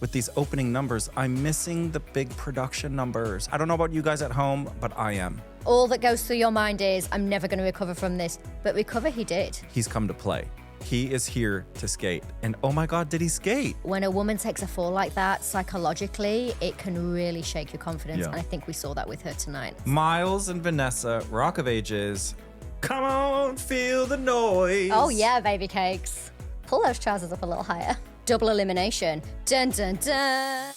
With these opening numbers, I'm missing the big production numbers. I don't know about you guys at home, but I am. All that goes through your mind is, I'm never going to recover from this. But recover he did. He's come to play. He is here to skate. And oh my God, did he skate? When a woman takes a fall like that, psychologically, it can really shake your confidence. Yeah. And I think we saw that with her tonight. Miles and Vanessa, Rock of Ages. Come on, feel the noise. Oh yeah, baby cakes. Pull those trousers up a little higher. Double elimination. Dun, dun, dun.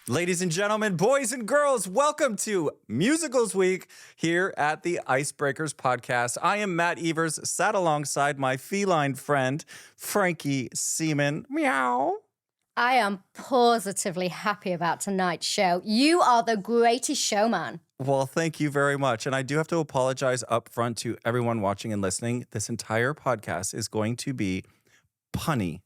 Ladies and gentlemen, boys and girls, welcome to Musicals Week here at the Icebreakers podcast. I am Matt Evers, sat alongside my feline friend, Frankie Seaman. Meow. I am positively happy about tonight's show. You are the greatest showman. Well, thank you very much. And I do have to apologize up front to everyone watching and listening. This entire podcast is going to be punny.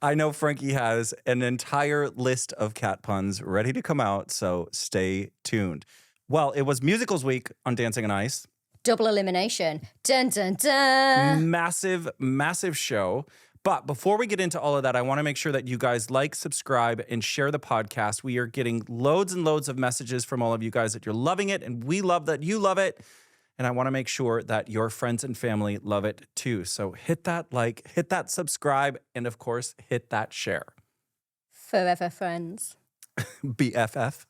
I know Frankie has an entire list of cat puns ready to come out, so stay tuned. Well, it was Musicals Week on Dancing on Ice. Double elimination. Dun, dun, dun. Massive, massive show. But before we get into all of that, I want to make sure that you guys like, subscribe, and share the podcast. We are getting loads and loads of messages from all of you guys that you're loving it, and we love that you love it. And I want to make sure that your friends and family love it too. So hit that like, hit that subscribe, and of course, hit that share. Forever friends. BFF.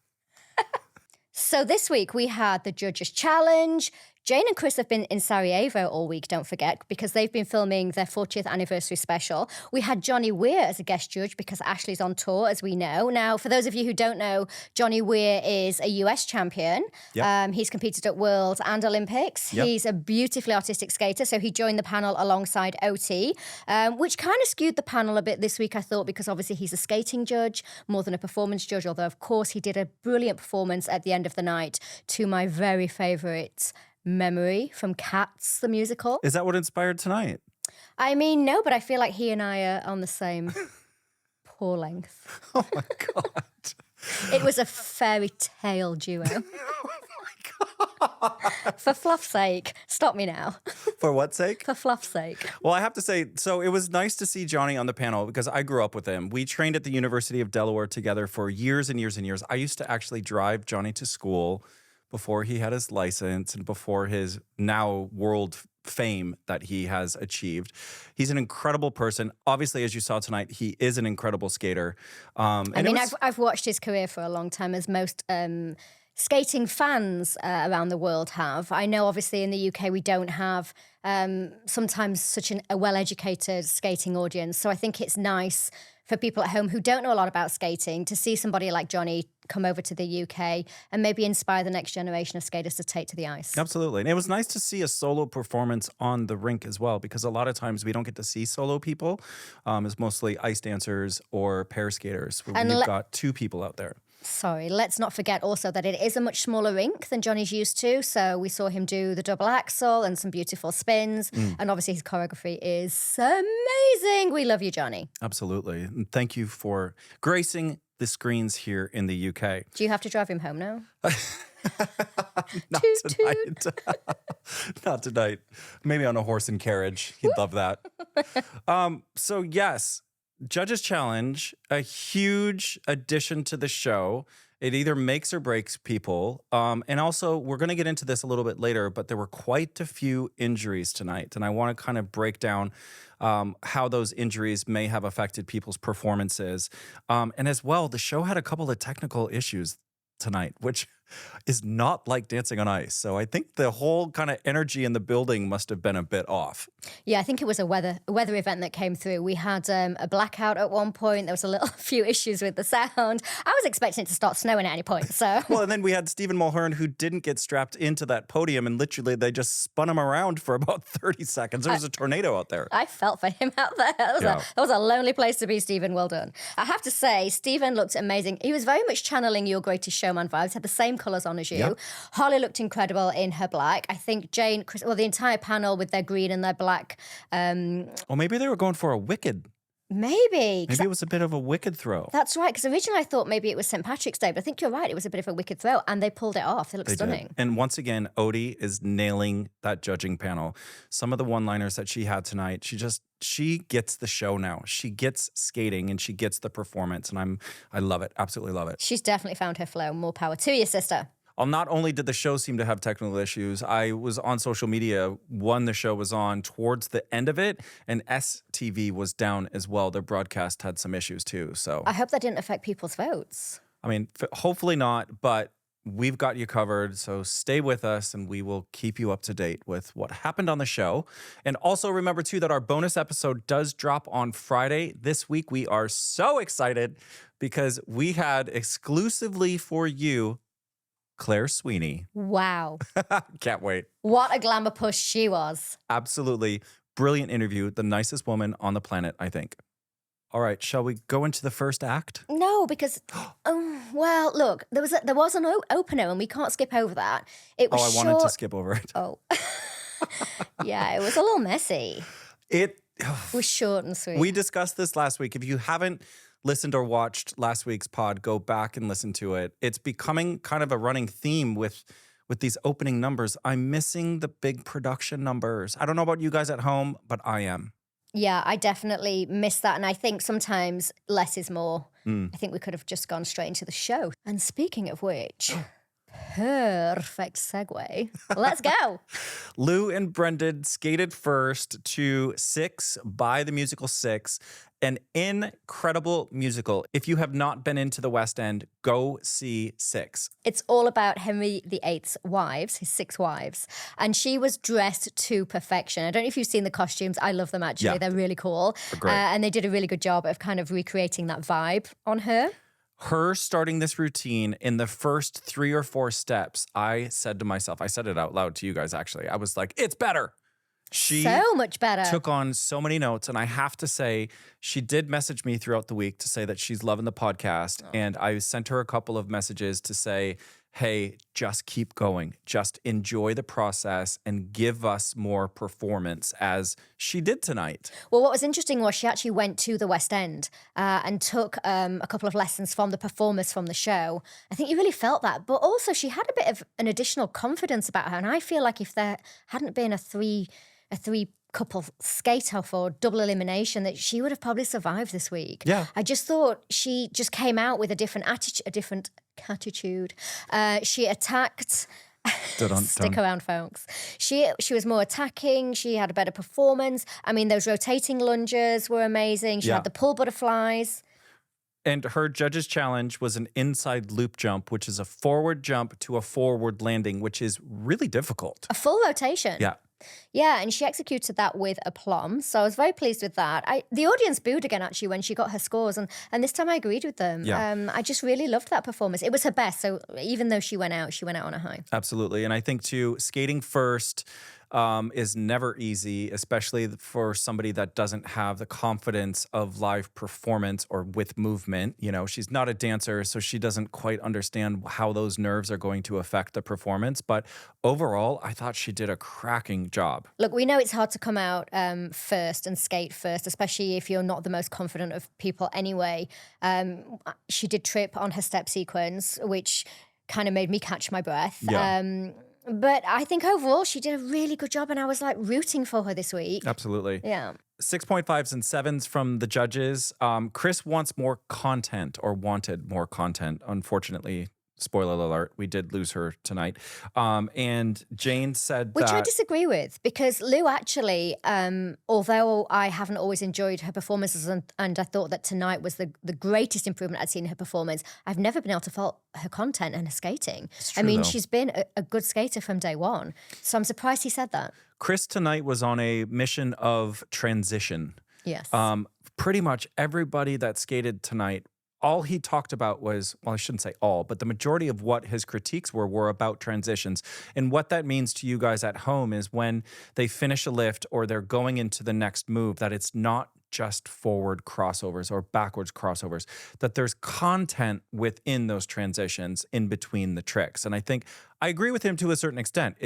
So this week we had the Judges Challenge. Jane and Chris have been in Sarajevo all week, don't forget, because they've been filming their 40th anniversary special. We had Johnny Weir as a guest judge because Ashley's on tour, as we know. Now, for those of you who don't know, Johnny Weir is a US champion. Yep. He's competed at Worlds and Olympics. Yep. He's a beautifully artistic skater, so he joined the panel alongside OT, which kind of skewed the panel a bit this week, I thought, because obviously he's a skating judge more than a performance judge, although, of course, he did a brilliant performance at the end of the night to my very favourite Memory from Cats, the musical. Is that what inspired tonight? I mean, no, but I feel like he and I are on the same paw length. Oh my God. It was a fairy tale duo. Oh my God. For fluff's sake, stop me now. For what sake? For fluff's sake. Well, I have to say, so it was nice to see Johnny on the panel because I grew up with him. We trained at the University of Delaware together for years and years and years. I used to actually drive Johnny to school before he had his license and before his now world fame that he has achieved. He's an incredible person. Obviously, as you saw tonight, he is an incredible skater. I've watched his career for a long time, as most skating fans around the world have. I know, obviously, in the UK, we don't have sometimes such a well-educated skating audience. So I think it's nice for people at home who don't know a lot about skating to see somebody like Johnny come over to the UK and maybe inspire the next generation of skaters to take to the ice. Absolutely. And it was nice to see a solo performance on the rink as well, because a lot of times we don't get to see solo people. It's mostly ice dancers or pair skaters where we've got two people out there. Sorry, let's not forget also that it is a much smaller rink than Johnny's used to. So we saw him do the double axel and some beautiful spins. And obviously his choreography is amazing. We love you, Johnny. Absolutely. And thank you for gracing the screens here in the UK. Do you have to drive him home now? Not Toot, tonight. Not tonight. Maybe on a horse and carriage. He'd love that. So yes, Judges Challenge, a huge addition to the show. It either makes or breaks people. And also, we're going to get into this a little bit later, but there were quite a few injuries tonight. And I want to kind of break down how those injuries may have affected people's performances. And as well, the show had a couple of technical issues tonight, which is not like Dancing on Ice. So I think the whole kind of energy in the building must have been a bit off. Yeah, I think it was a weather event that came through. We had a blackout at one point. There was a few issues with the sound. I was expecting it to start snowing at any point. So well, and then we had Stephen Mulhern, who didn't get strapped into that podium, and literally they just spun him around for about 30 seconds. There was a tornado out there. I felt for him out there. That was a lonely place to be, Stephen. Well done. I have to say, Stephen looked amazing. He was very much channeling Your Greatest Showman vibes. Had the same colours on as you. Yep. Holly looked incredible in her black. I think Jane, Chris, the entire panel with their green and their black. Well, maybe they were going for a Wicked Maybe. Maybe it was a bit of a wicked throw. That's right, because originally I thought maybe it was St. Patrick's Day, but I think you're right. It was a bit of a wicked throw, and they pulled it off. They look stunning. Did. And once again, Odie is nailing that judging panel. Some of the one-liners that she had tonight, she gets the show now. She gets skating and she gets the performance, and I love it. Absolutely love it. She's definitely found her flow. More power to you, sister. Not only did the show seem to have technical issues, I was on social media when the show was on towards the end of it, and STV was down as well. Their broadcast had some issues too. So I hope that didn't affect people's votes. I mean, hopefully not, but we've got you covered. So stay with us and we will keep you up to date with what happened on the show. And also remember too that our bonus episode does drop on Friday. This week we are so excited because we had exclusively for you Claire Sweeney. Wow. Can't wait. What a glamour push she was. Absolutely. Brilliant interview. The nicest woman on the planet, I think. All right. Shall we go into the first act? No, because, well, look, there was an opener and we can't skip over that. It was I wanted to skip over it. Oh. Yeah, it was a little messy. It was short and sweet. We discussed this last week. If you haven't listened or watched last week's pod, go back and listen to it. It's becoming kind of a running theme with these opening numbers. I'm missing the big production numbers. I don't know about you guys at home, but I am. Yeah, I definitely miss that. And I think sometimes less is more. I think we could have just gone straight into the show. And speaking of which, perfect segue. Let's go. Lou and Brendan skated first to Six by the musical Six, an incredible musical. If you have not been into the West End, go see Six. It's all about Henry VIII's wives, his 6 wives, and she was dressed to perfection. I don't know if you've seen the costumes. I love them, actually. Yeah. They're really cool. They're great. And they did a really good job of kind of recreating that vibe on her. Her starting this routine in the first 3 or 4 steps, I said to myself, I said it out loud to you guys, actually. I was like, it's better. She so much better. Took on so many notes, and I have to say, she did message me throughout the week to say that she's loving the podcast, and I sent her a couple of messages to say, hey, just keep going. Just enjoy the process and give us more performance, as she did tonight. Well, what was interesting was she actually went to the West End and took a couple of lessons from the performers from the show. I think you really felt that. But also she had a bit of an additional confidence about her. And I feel like if there hadn't been a three couple skate off or double elimination, that she would have probably survived this week. Yeah. I just thought she just came out with a different attitude. She attacked. Stick around, folks. She was more attacking. She had a better performance. I mean, those rotating lunges were amazing. She had the pull butterflies. And her judge's challenge was an inside loop jump, which is a forward jump to a forward landing, which is really difficult. A full rotation. Yeah. Yeah, and she executed that with aplomb. So I was very pleased with that. The audience booed again, actually, when she got her scores. And this time I agreed with them. Yeah. I just really loved that performance. It was her best. So even though she went out on a high. Absolutely. And I think, too, skating first is never easy, especially for somebody that doesn't have the confidence of live performance or with movement. You know, she's not a dancer, so she doesn't quite understand how those nerves are going to affect the performance. But overall, I thought she did a cracking job. Look, we know it's hard to come out first and skate first, especially if you're not the most confident of people anyway. She did trip on her step sequence, which kind of made me catch my breath. Yeah. But I think overall she did a really good job, and I was like rooting for her this week. Absolutely. Yeah. 6.5s and 7s from the judges. Chris wants more content, or wanted more content. Unfortunately, spoiler alert, we did lose her tonight. And Jane said Which that... I disagree with, because Lou actually, although I haven't always enjoyed her performances and I thought that tonight was the greatest improvement I'd seen in her performance, I've never been able to fault her content and her skating. It's true, I mean, though. she's been a good skater from day one. So I'm surprised he said that. Chris tonight was on a mission of transition. Yes. Pretty much everybody that skated tonight, all he talked about was, well, I shouldn't say all, but the majority of what his critiques were about transitions. And what that means to you guys at home is when they finish a lift or they're going into the next move, that it's not just forward crossovers or backwards crossovers, that there's content within those transitions in between the tricks. And I think I agree with him to a certain extent.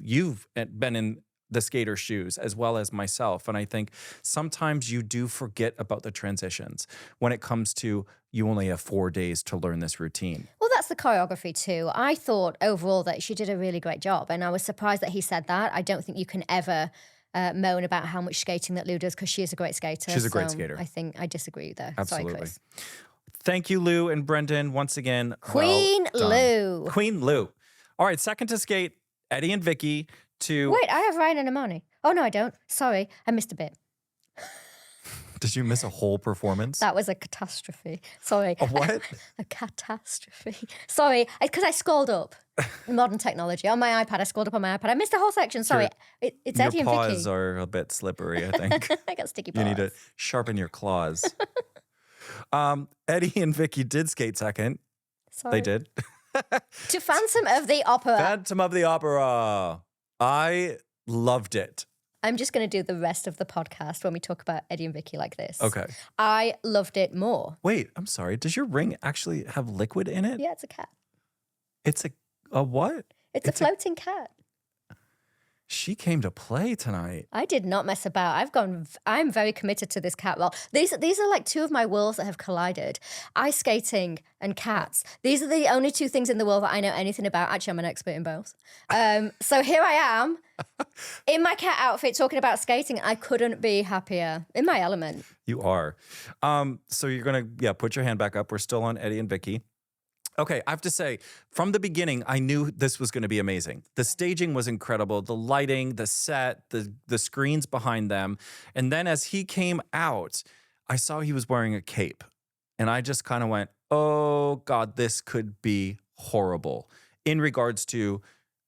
You've been in the skater shoes as well as myself. And I think sometimes you do forget about the transitions when it comes to you only have 4 days to learn this routine. Well, that's the choreography too. I thought overall that she did a really great job, and I was surprised that he said that. I don't think you can ever moan about how much skating that Lou does because she is a great skater. She's a great skater. I think I disagree there. Absolutely. Sorry, Chris. Thank you, Lou and Brendan, once again. Queen well Lou. Queen Lou. All right, second to skate, Eddie and Vicky to... Wait, I have Ryan and Amani. Oh, no, I don't. Sorry, I missed a bit. Did you miss a whole performance? That was a catastrophe. Sorry. A what? A catastrophe. Sorry, because I scrolled up. Modern technology. On my iPad, I scrolled up on my iPad. I missed a whole section. Sorry. It's Eddie and Vicky. Your paws are a bit slippery, I think. I got sticky paws. You need to sharpen your claws. Eddie and Vicky did skate second. Sorry. They did. To Phantom of the Opera. Phantom of the Opera. I loved it. I'm just going to do the rest of the podcast when we talk about Eddie and Vicky like this. Okay. I loved it more. Wait, I'm sorry. Does your ring actually have liquid in it? Yeah, it's a cat. It's a what? It's a floating cat. She came to play tonight. I did not mess about. I'm very committed to this cat role. These are like two of my worlds that have collided. Ice skating and cats. These are the only two things in the world that I know anything about. Actually, I'm an expert in both. So here I am in my cat outfit talking about skating. I couldn't be happier. In my element. You are. So you're going to, put your hand back up. We're still on Eddie and Vicky. Okay, I have to say, from the beginning, I knew this was going to be amazing. The staging was incredible, the lighting, the set, the screens behind them. And then as he came out, I saw he was wearing a cape. And I just kind of went, oh, God, this could be horrible. In regards to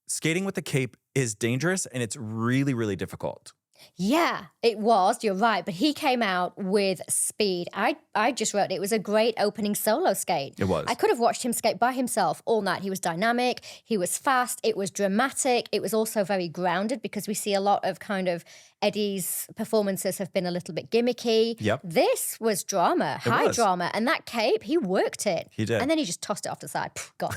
skating with a cape is dangerous and it's really, really difficult. Yeah, it was. You're right. But he came out with speed. I just wrote it was a great opening solo skate. It was. I could have watched him skate by himself all night. He was dynamic. He was fast. It was dramatic. It was also very grounded because we see a lot of kind of Eddie's performances have been a little bit gimmicky. Yep. This was drama, high drama. And that cape, he worked it. He did. And then he just tossed it off the side. Gone.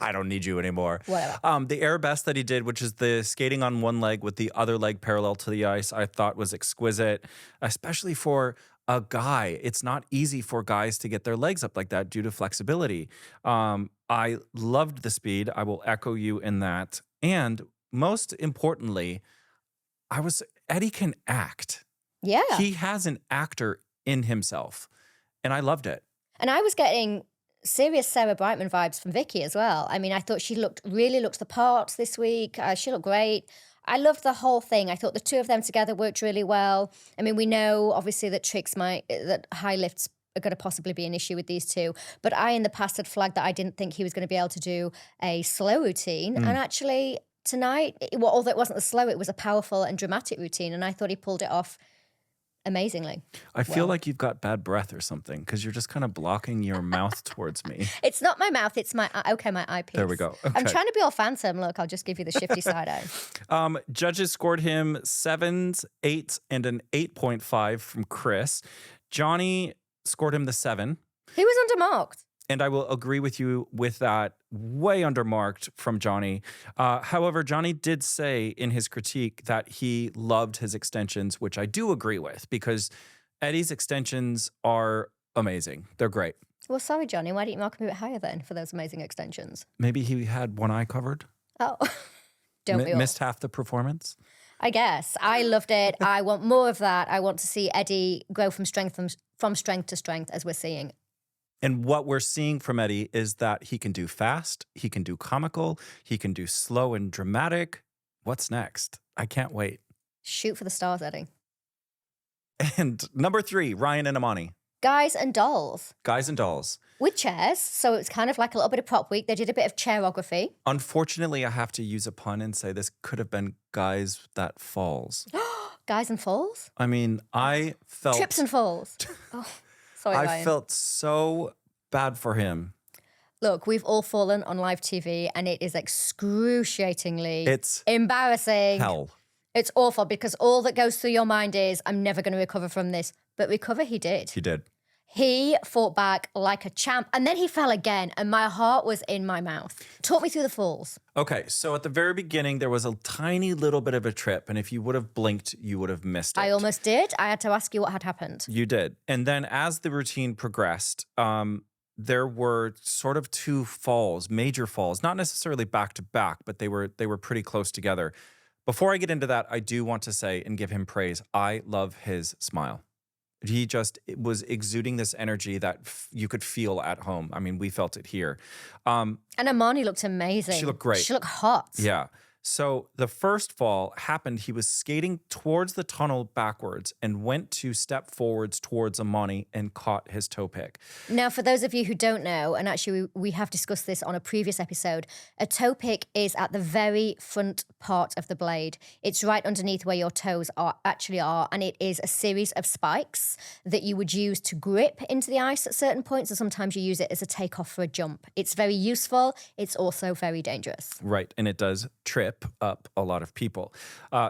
I don't need you anymore. Whatever. The air best that he did, which is the skating on one leg with the other leg parallel to the ice, I thought was exquisite, especially for a guy. It's not easy for guys to get their legs up like that due to flexibility. I loved the speed. I will echo you in that. And most importantly, Eddie can act. Yeah. He has an actor in himself. And I loved it. And I was getting serious Sarah Brightman vibes from Vicky as well. I mean, I thought she really looked the part this week. She looked great. I loved the whole thing. I thought the two of them together worked really well. I mean, we know obviously that that high lifts are going to possibly be an issue with these two. But I in the past had flagged that I didn't think he was going to be able to do a slow routine. And actually tonight, although it wasn't the slow, it was a powerful and dramatic routine. And I thought he pulled it off amazingly. I feel like you've got bad breath or something because you're just kind of blocking your mouth towards me. It's not my mouth, it's my eyepiece. There we go. Okay. I'm trying to be all Phantom. Look, I'll just give you the shifty side eye. Judges scored him 7s, 8s, and an 8.5 from Chris. Johnny scored him the 7. He was undermarked. And I will agree with you with that. Way undermarked from Johnny. However, Johnny did say in his critique that he loved his extensions, which I do agree with because Eddie's extensions are amazing. They're great. Well, sorry, Johnny. Why didn't you mark him a bit higher then for those amazing extensions? Maybe he had one eye covered. Oh, don't we all? Missed half the performance. I guess. I loved it. I want more of that. I want to see Eddie grow from strength to strength as we're seeing. And what we're seeing from Eddie is that he can do fast, he can do comical, he can do slow and dramatic. What's next? I can't wait. Shoot for the stars, Eddie. And number 3, Ryan and Amani. Guys and dolls. Guys and dolls. With chairs, so it's kind of like a little bit of prop week. They did a bit of chairography. Unfortunately, I have to use a pun and say this could have been Guys That Falls. Guys and falls? I mean, I felt... Trips and falls. Oh, sorry, Ryan. I felt so bad for him. Look, we've all fallen on live TV and it is excruciatingly It's embarrassing. hell. It's awful because all that goes through your mind is, I'm never going to recover from this. But recover he did. He did. He fought back like a champ, and then he fell again, and my heart was in my mouth. Talk me through the falls. Okay, so at the very beginning, there was a tiny little bit of a trip, and if you would have blinked, you would have missed it. I almost did. I had to ask you what had happened. You did. And then as the routine progressed, there were sort of two falls, major falls, not necessarily back to back, but they were pretty close together. Before I get into that, I do want to say and give him praise. I love his smile. He just was exuding this energy that you could feel at home. I mean, we felt it here. And Amani looked amazing. She looked great. She looked hot. Yeah. So the first fall happened, he was skating towards the tunnel backwards and went to step forwards towards Amani and caught his toe pick. Now, for those of you who don't know, and actually we have discussed this on a previous episode, a toe pick is at the very front part of the blade. It's right underneath where your toes actually are, and it is a series of spikes that you would use to grip into the ice at certain points, and sometimes you use it as a takeoff for a jump. It's very useful. It's also very dangerous. Right, and it does trip up a lot of people.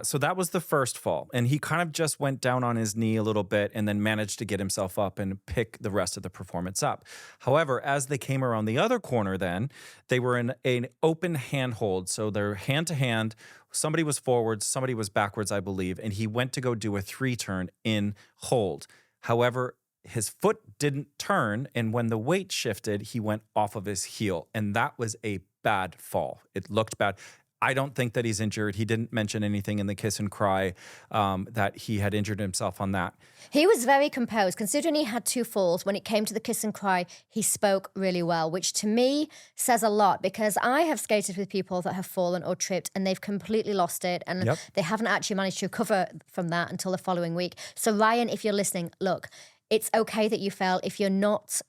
So that was the first fall. And he kind of just went down on his knee a little bit and then managed to get himself up and pick the rest of the performance up. However, as they came around the other corner then, they were in an open handhold. So they're hand to hand. Somebody was forwards, somebody was backwards, I believe. And he went to go do a 3-turn in hold. However, his foot didn't turn. And when the weight shifted, he went off of his heel. And that was a bad fall. It looked bad. I don't think that he's injured. He didn't mention anything in the kiss and cry that he had injured himself on that. He was very composed. Considering he had 2 falls, when it came to the kiss and cry, he spoke really well, which to me says a lot because I have skated with people that have fallen or tripped and they've completely lost it and they haven't actually managed to recover from that until the following week. So Ryan, if you're listening, look, it's okay that you fell. If you're not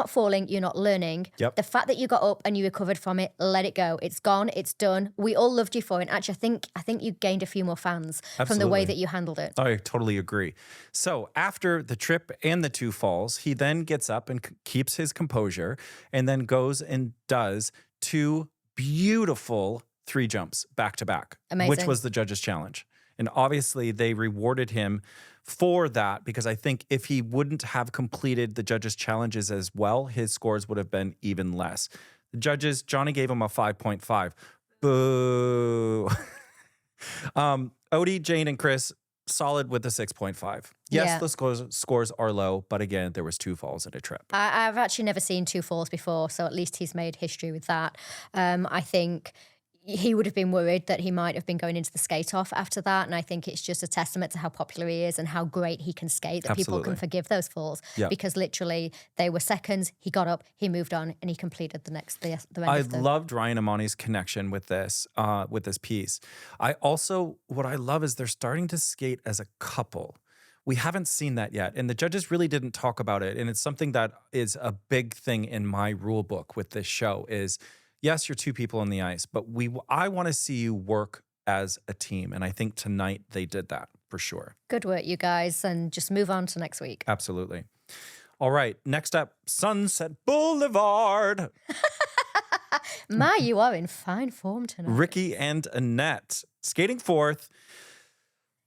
falling, you're not learning. Yep. The fact that you got up and you recovered from it, let it go. It's gone. It's done. We all loved you for it. And actually, I think you gained a few more fans from the way that you handled it. I totally agree. So after the trip and the 2 falls, he then gets up and keeps his composure and then goes and does 2 beautiful 3 jumps back to back, Amazing. Which was the judges' challenge. And obviously they rewarded him for that because I think if he wouldn't have completed the judges' challenges as well, his scores would have been even less. The judges, Johnny gave him a 5.5. Boo. Odie, Jane, and Chris, solid with a 6.5. Yes, the scores are low, but again, there was 2 falls and a trip. I've actually never seen 2 falls before, so at least he's made history with that. I think he would have been worried that he might have been going into the skate off after that. And I think it's just a testament to how popular he is and how great he can skate that people can forgive those falls. Yeah. Because literally they were seconds. He got up, he moved on, and he completed the rest of the. I loved Ryan Amani's connection with this piece. What I love is they're starting to skate as a couple. We haven't seen that yet. And the judges really didn't talk about it. And it's something that is a big thing in my rule book with this show is, yes, you're 2 people on the ice, but I want to see you work as a team. And I think tonight they did that for sure. Good work, you guys. And just move on to next week. Absolutely. All right. Next up, Sunset Boulevard. Ma, you are in fine form tonight. Ricky and Annette skating 4th.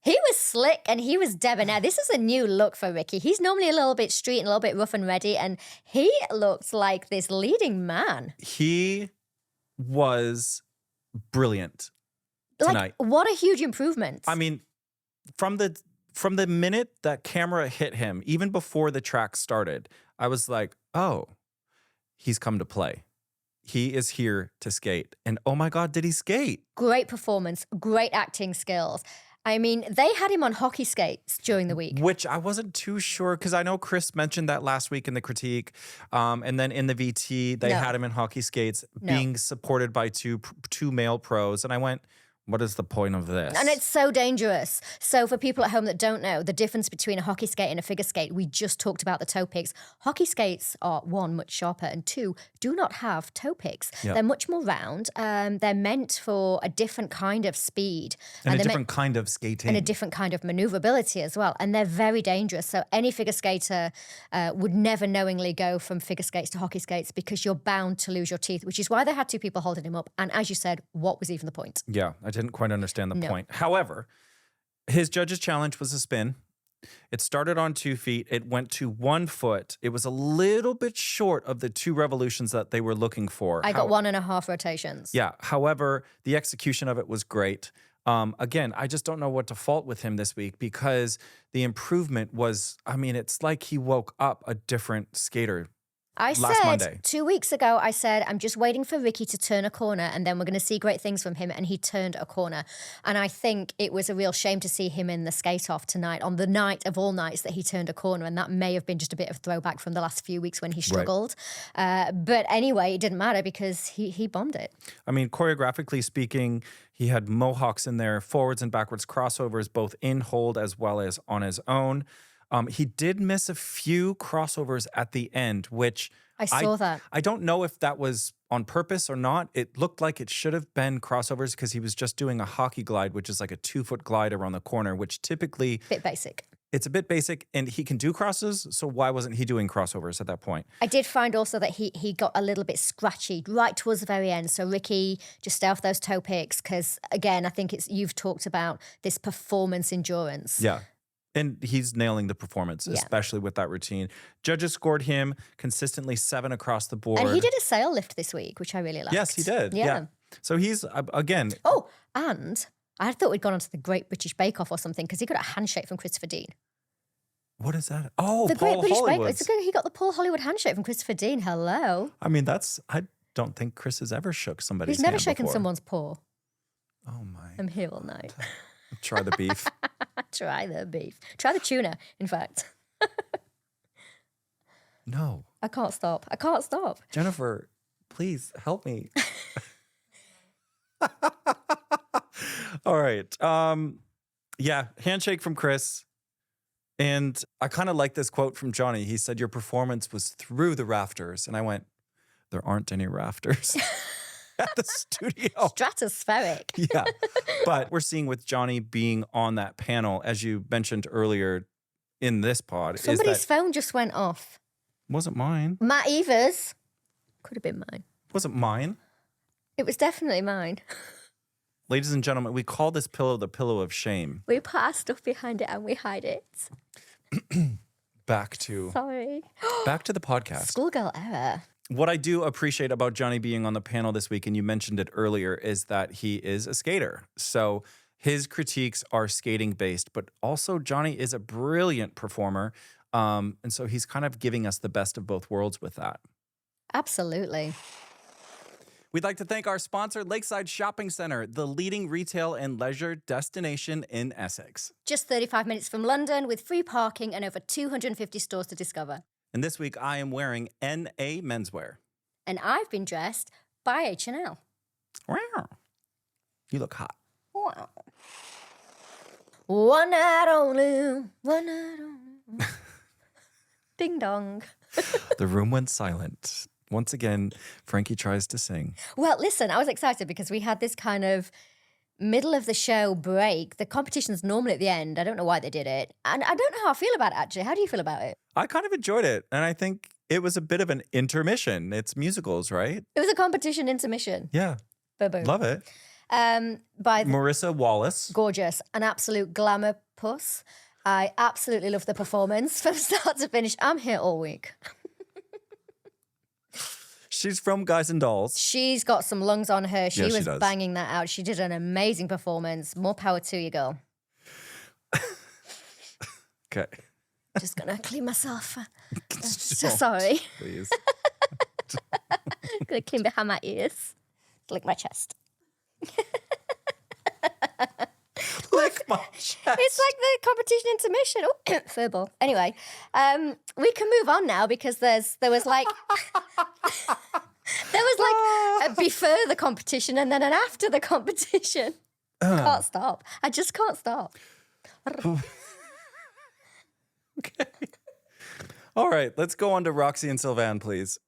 He was slick and he was debonair. This is a new look for Ricky. He's normally a little bit street and a little bit rough and ready, and he looks like this leading man. He was brilliant tonight. Like, what a huge improvement. I mean, from the minute that camera hit him, even before the track started, I was like, oh, he's come to play. He is here to skate. And oh my God, did he skate? Great performance, great acting skills. I mean, they had him on hockey skates during the week. Which I wasn't too sure, because I know Chris mentioned that last week in the critique. And then in the VT, they had him in hockey skates being supported by two male pros. And I went, what is the point of this? And it's so dangerous. So for people at home that don't know, the difference between a hockey skate and a figure skate, we just talked about the toe picks. Hockey skates are 1, much sharper, and 2, do not have toe picks. Yep. They're much more round. They're meant for a different kind of speed. And a different kind of skating. And a different kind of maneuverability as well. And they're very dangerous. So any figure skater would never knowingly go from figure skates to hockey skates because you're bound to lose your teeth, which is why they had 2 people holding him up. And as you said, what was even the point? Yeah, I didn't quite understand the point. However, his judge's challenge was a spin. It started on 2 feet. It went to 1 foot. It was a little bit short of the 2 revolutions that they were looking for. I got 1.5 rotations. Yeah. However, the execution of it was great. Again, I just don't know what to fault with him this week because the improvement was, I mean, it's like he woke up a different skater. I last said Monday. 2 weeks ago, I said, I'm just waiting for Ricky to turn a corner and then we're going to see great things from him. And he turned a corner. And I think it was a real shame to see him in the skate off tonight on the night of all nights that he turned a corner. And that may have been just a bit of throwback from the last few weeks when he struggled. But anyway, it didn't matter because he bombed it. I mean, choreographically speaking, he had mohawks in there, forwards and backwards crossovers, both in hold as well as on his own. He did miss a few crossovers at the end, which I saw that. I don't know if that was on purpose or not. It looked like it should have been crossovers because he was just doing a hockey glide, which is like a 2-foot glide around the corner, which typically... Bit basic. It's a bit basic, and he can do crosses, so why wasn't he doing crossovers at that point? I did find also that he got a little bit scratchy right towards the very end. So Ricky, just stay off those toe picks because, again, I think you've talked about this performance endurance. Yeah. And he's nailing the performance, especially with that routine. Judges scored him consistently 7 across the board. And he did a sail lift this week, which I really liked. Yes, he did. Yeah. So he's, again... Oh, and I thought we'd gone on to the Great British Bake Off or something because he got a handshake from Christopher Dean. What is that? Oh, the Paul Great British Hollywood. Bake Off. He got the Paul Hollywood handshake from Christopher Dean. Hello. I mean, I don't think Chris has ever shook somebody's He's never hand shaken before. someone's paw. Oh, my. I'm here all night. Try the beef. Try the beef. Try the tuna, in fact. No. I can't stop. I can't stop. Jennifer, please help me. All right. Yeah, handshake from Chris. And I kind of like this quote from Johnny. He said, your performance was through the rafters. And I went, there aren't any rafters at the studio. Stratospheric. Yeah. But we're seeing with Johnny being on that panel, as you mentioned earlier in this pod. Somebody's phone just went off. Wasn't mine. Matt Evers. Could have been mine. Wasn't mine. It was definitely mine. Ladies and gentlemen, we call this pillow the pillow of shame. We put our stuff behind it and we hide it. Back to the podcast. Schoolgirl error. What I do appreciate about Johnny being on the panel this week, and you mentioned it earlier, is that he is a skater. So his critiques are skating based, but also Johnny is a brilliant performer. And so he's kind of giving us the best of both worlds with that. Absolutely. We'd like to thank our sponsor, Lakeside Shopping Center, the leading retail and leisure destination in Essex. Just 35 minutes from London with free parking and over 250 stores to discover. And this week I am wearing NA menswear. And I've been dressed by H&L. Wow. You look hot. Wow. One night only, one night only. Ding dong. The room went silent. Once again, Frankie tries to sing. Well, listen, I was excited because we had this kind of middle of the show break. The competition's normally at the end. I don't know why they did it. And I don't know how I feel about it, actually. How do you feel about it? I kind of enjoyed it. And I think it was a bit of an intermission. It's musicals, right? It was a competition intermission. Yeah. Boom. Love it. By Marissa Wallace. Gorgeous. An absolute glamour puss. I absolutely love the performance from start to finish. I'm here all week. She's from Guys and Dolls. She's got some lungs on her. She was does. banging that out. She did an amazing performance. More power to you, girl. Okay. Just gonna clean myself. So Don't, sorry. Please. Gonna clean behind my ears. Lick my chest. Lick my chest. It's like the competition intermission. Oh, furball. Anyway, we can move on now because there was like a before the competition and then an after the competition. I can't stop. I just can't stop. Okay. All right, let's go on to Roxy and Sylvan, please.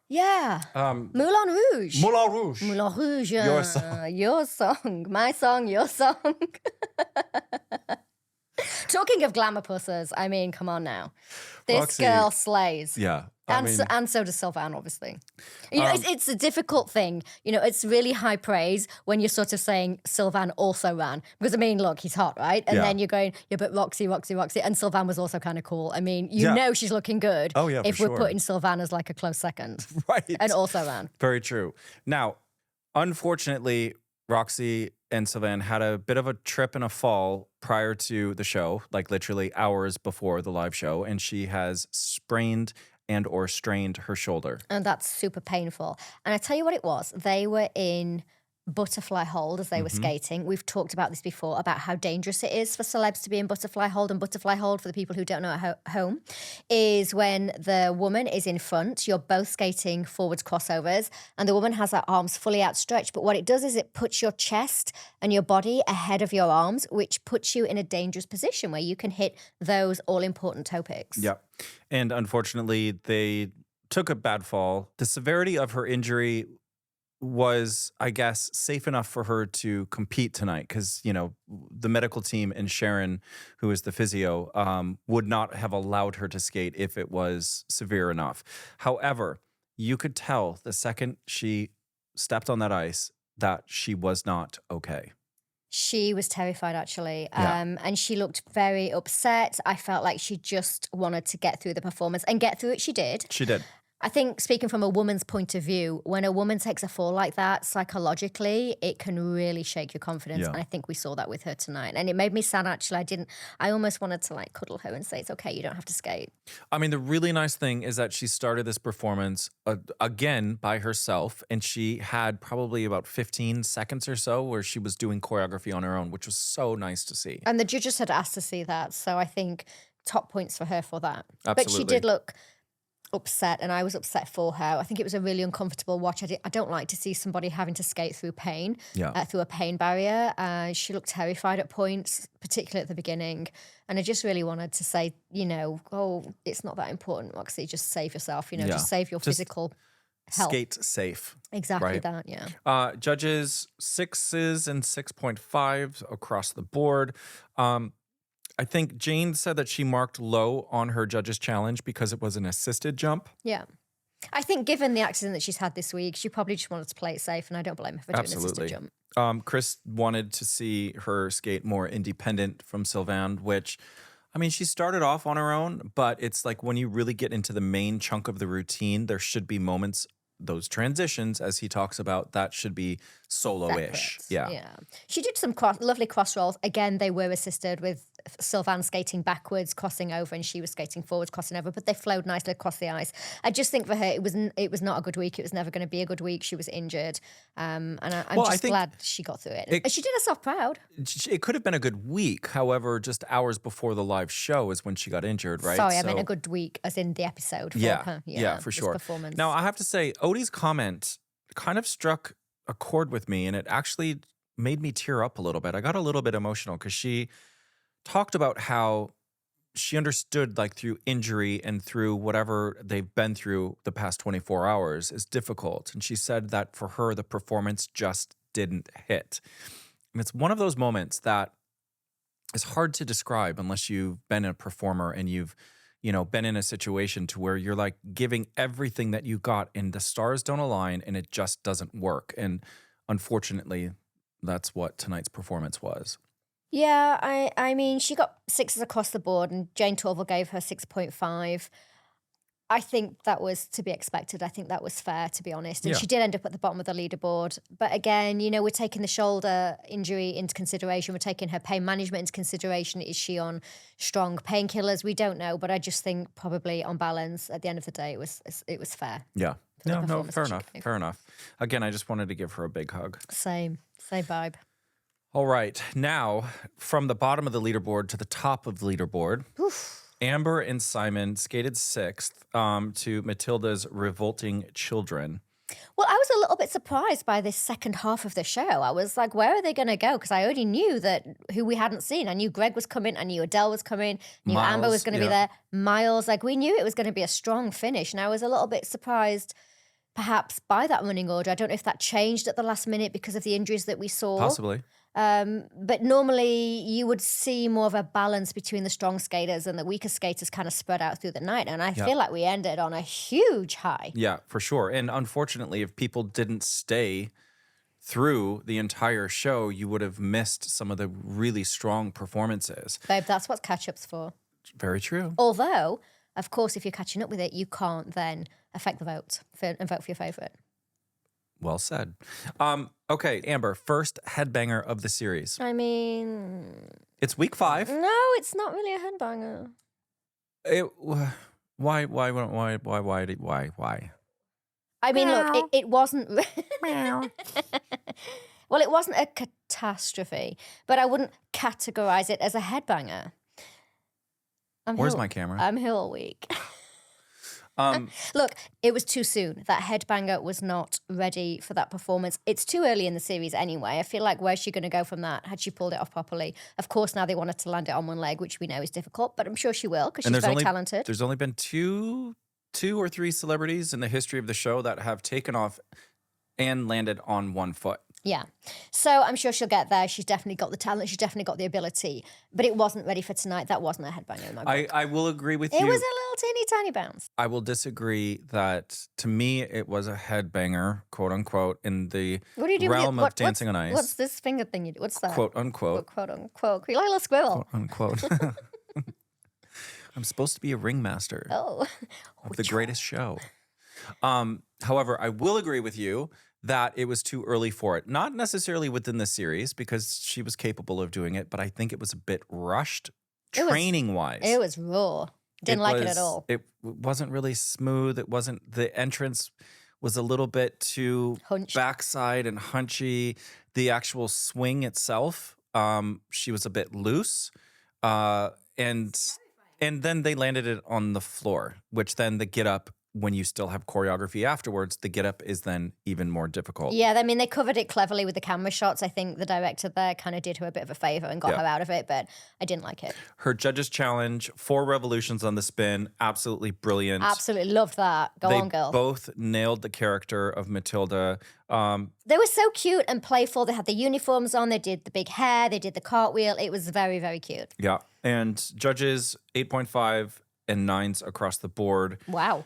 Yeah. Moulin Rouge. Moulin Rouge. Moulin Rouge. Your song. Your song. My song, your song. Talking of glamour pussers, I mean, come on now. This Roxy, girl slays. Yeah. And so does Sylvan, obviously. You know, it's a difficult thing. You know, it's really high praise when you're sort of saying Sylvan also ran. Because, I mean, look, he's hot, right? And then you're going, yeah, but Roxy. And Sylvan was also kind of cool. I mean, you know she's looking good if we're putting Sylvan as like a close second. Right. And also ran. Very true. Now, unfortunately, Roxy and Sylvan had a bit of a trip and a fall prior to the show, like literally hours before the live show, and she has sprained and or strained her shoulder. And that's super painful. And I tell you what it was. They were in butterfly hold as they were skating. We've talked about this before, about how dangerous it is for celebs to be in butterfly hold. And butterfly hold, for the people who don't know at home, is when the woman is in front, you're both skating forwards crossovers, and the woman has her arms fully outstretched. But what it does is it puts your chest and your body ahead of your arms, which puts you in a dangerous position where you can hit those all-important toe picks. Yep. And unfortunately, they took a bad fall. The severity of her injury was, I guess, safe enough for her to compete tonight because, you know, the medical team and Sharon, who is the physio, would not have allowed her to skate if it was severe enough. However, you could tell the second she stepped on that ice that she was not okay. She was terrified, actually, and she looked very upset. I felt like she just wanted to get through the performance, and get through it she did. She did. I think, speaking from a woman's point of view, when a woman takes a fall like that, psychologically, it can really shake your confidence. And I think we saw that with her tonight. And it made me sad, actually. I almost wanted to like cuddle her and say, it's okay, you don't have to skate. I mean, the really nice thing is that she started this performance again by herself. And she had probably about 15 seconds or so where she was doing choreography on her own, which was so nice to see. And the judges had asked to see that. So I think top points for her for that. Absolutely. But she did look upset, and I was upset for her. I think it was a really uncomfortable watch. I don't like to see somebody having to skate through pain, through a pain barrier. She looked terrified at points, particularly at the beginning. And I just really wanted to say, you know, oh, it's not that important, Roxy. Just save yourself, you know, just save your physical health. Skate safe. Exactly right? that, Judges 6s and 6.5s across the board. I think Jane said that she marked low on her judges challenge because it was an assisted jump. Yeah. I think given the accident that she's had this week, she probably just wanted to play it safe, and I don't blame her for doing an assisted jump. Chris wanted to see her skate more independent from Sylvan, which, I mean, she started off on her own, but it's like when you really get into the main chunk of the routine, there should be moments, those transitions, as he talks about, that should be solo-ish. Yeah. She did some lovely cross rolls. Again, they were assisted with Sylvan skating backwards, crossing over, and she was skating forwards, crossing over, but they flowed nicely across the ice. I just think for her, it was not a good week. It was never going to be a good week. She was injured. And I'm just glad she got through it. She did herself proud. It could have been a good week. However, just hours before the live show is when she got injured, right? Sorry, I meant a good week, as in the episode. For her. Yeah, for sure. Performance. Now, I have to say, Odie's comment kind of struck a chord with me, and it actually made me tear up a little bit. I got a little bit emotional because she talked about how she understood, like, through injury and through whatever they've been through the past 24 hours is difficult. And she said that for her, the performance just didn't hit. And it's one of those moments that is hard to describe unless you've been a performer and you've, you know, been in a situation to where you're like giving everything that you got and the stars don't align and it just doesn't work. And unfortunately, that's what tonight's performance was. Yeah, I mean, she got 6s across the board, and Jane Torval gave her 6.5. I think that was to be expected. I think that was fair, to be honest. And she did end up at the bottom of the leaderboard. But again, you know, we're taking the shoulder injury into consideration. We're taking her pain management into consideration. Is she on strong painkillers? We don't know. But I just think probably on balance, at the end of the day, it was fair. Yeah. No, fair enough. Again, I just wanted to give her a big hug. Same vibe. All right. Now, from the bottom of the leaderboard to the top of the leaderboard, Amber and Simon skated 6th to Matilda's Revolting Children. Well, I was a little bit surprised by this second half of the show. I was like, where are they going to go? Because I already knew that who we hadn't seen. I knew Greg was coming. I knew Adele was coming. I knew Amber was going to be there. Miles, like we knew it was going to be a strong finish. And I was a little bit surprised perhaps by that running order. I don't know if that changed at the last minute because of the injuries that we saw. Possibly. But normally you would see more of a balance between the strong skaters and the weaker skaters kind of spread out through the night. And I feel like we ended on a huge high. Yeah, for sure. And unfortunately, if people didn't stay through the entire show, you would have missed some of the really strong performances. Babe, that's what catch-up's for. Very true. Although, of course, if you're catching up with it, you can't then affect the vote and vote for your favourite. Well said. Okay, Amber, first headbanger of the series. I mean... It's week 5. No, it's not really a headbanger. Why? I mean, look, it wasn't... Well, it wasn't a catastrophe, but I wouldn't categorize it as a headbanger. Where's my camera? I'm here all week. Look, it was too soon. That headbanger was not ready for that performance. It's too early in the series anyway. I feel like where's she going to go from that? Had she pulled it off properly? Of course, now they wanted to land it on one leg, which we know is difficult, but I'm sure she will because she's very talented. There's only been two or three celebrities in the history of the show that have taken off and landed on one foot. Yeah. So I'm sure she'll get there. She's definitely got the talent. She's definitely got the ability. But it wasn't ready for tonight. That wasn't a headbanger in my book. I will agree with you. It was a little teeny tiny bounce. I will disagree that, to me, it was a headbanger, quote unquote, in the realm of Dancing on Ice. What's this finger thing you do? What's that? Quote unquote. Quote unquote. You like a little squirrel? Quote unquote. I'm supposed to be a ringmaster of the greatest show. However, I will agree with you that it was too early for it. Not necessarily within the series because she was capable of doing it, but I think it was a bit rushed training-wise. It was raw. Didn't like it at all. It wasn't really smooth. The entrance was a little bit too backside and hunchy. The actual swing itself, she was a bit loose. And then they landed it on the floor, which then the get up, when you still have choreography afterwards, the get up is then even more difficult. Yeah, I mean, they covered it cleverly with the camera shots. I think the director there kind of did her a bit of a favor and got her out of it, but I didn't like it. Her judges challenge, 4 revolutions on the spin, absolutely brilliant. Absolutely loved that. Go on, girl. They both nailed the character of Matilda. They were so cute and playful. They had the uniforms on. They did the big hair. They did the cartwheel. It was very, very cute. Yeah, and judges 8.5 and 9s across the board. Wow.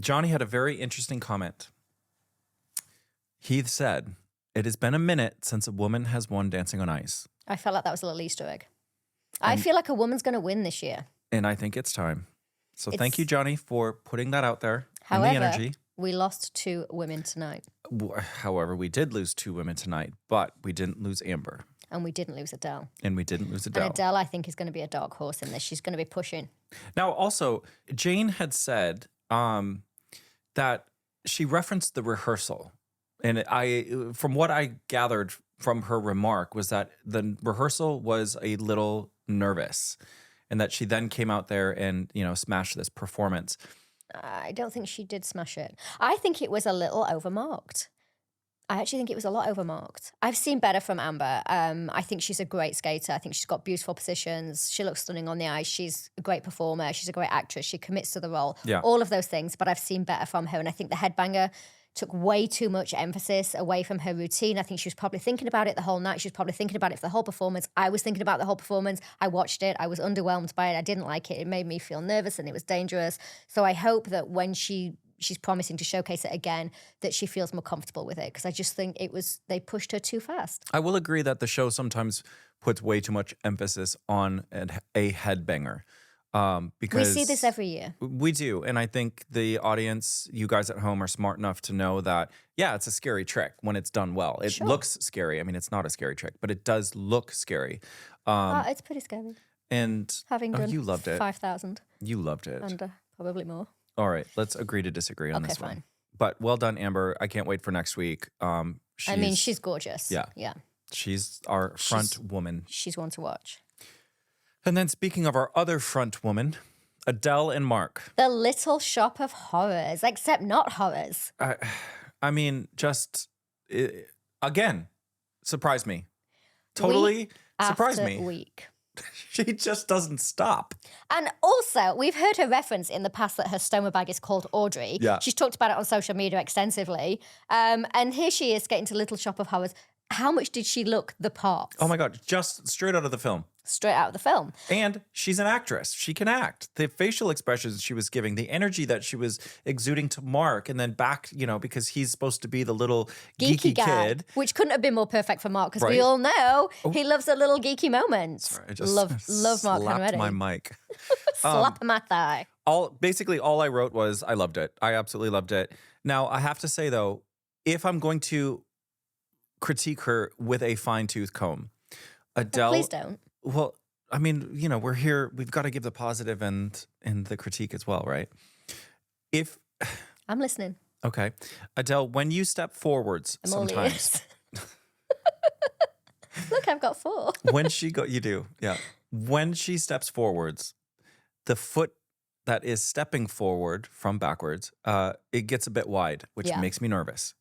Johnny had a very interesting comment. He said, "It has been a minute since a woman has won Dancing on Ice." I felt like that was a little Easter egg. I feel like a woman's going to win this year. And I think it's time. So thank you, Johnny, for putting that out there. However, and the energy. We lost 2 women tonight. However, we did lose 2 women tonight, but we didn't lose Amber. And we didn't lose Adele. And Adele, I think, is going to be a dark horse in this. She's going to be pushing. Now, also, Jane had said that she referenced the rehearsal. And from what I gathered from her remark was that the rehearsal was a little nervous and that she then came out there and, smashed this performance. I don't think she did smash it. I think it was a little overmarked. I actually think it was a lot overmarked. I've seen better from Amber. I think she's a great skater. I think she's got beautiful positions. She looks stunning on the ice. She's a great performer. She's a great actress. She commits to the role. Yeah. All of those things. But I've seen better from her. And I think the headbanger took way too much emphasis away from her routine. I think she was probably thinking about it the whole night. She was probably thinking about it for the whole performance. I was thinking about the whole performance. I watched it. I was underwhelmed by it. I didn't like it. It made me feel nervous and it was dangerous. So I hope that when she's promising to showcase it again, that she feels more comfortable with it. Because I just think they pushed her too fast. I will agree that the show sometimes puts way too much emphasis on a headbanger. Because we see this every year. We do. And I think the audience, you guys at home, are smart enough to know that, yeah, it's a scary trick when it's done well. It looks scary. I mean, it's not a scary trick, but it does look scary. It's pretty scary. And having done you loved it. 5,000. You loved it. And probably more. All right, let's agree to disagree on this one. Okay, fine. But well done, Amber. I can't wait for next week. She's gorgeous. Yeah. Yeah. She's our front woman. She's one to watch. And then speaking of our other front woman, Adele and Mark. The Little Shop of Horrors, except not horrors. I mean, again, surprised me. Totally surprised me. Week. She just doesn't stop. And also, we've heard her reference in the past that her stoma bag is called Audrey. Yeah. She's talked about it on social media extensively. And here she is getting to Little Shop of Horrors. how much did she look the part? Oh my God, just straight out of the film. Straight out of the film. And she's an actress. She can act. The facial expressions she was giving, the energy that she was exuding to Mark, and then back, because he's supposed to be the little geeky guy, kid. Which couldn't have been more perfect for Mark, because we Right. all know he loves a little geeky moment. Sorry, I just love Mark slapped Henretti. my mic. Slap my thigh. Basically, all I wrote was, I loved it. I absolutely loved it. Now, I have to say, though, if I'm going to critique her with a fine-tooth comb, Adele... Please don't. Well, I mean, we're here. We've got to give the positive and the critique as well, right? I'm listening. Okay. Adele, when you step forwards I'm all sometimes... ears. Look, I've got 4. You do, yeah. When she steps forwards, the foot that is stepping forward from backwards, it gets a bit wide, which makes me nervous.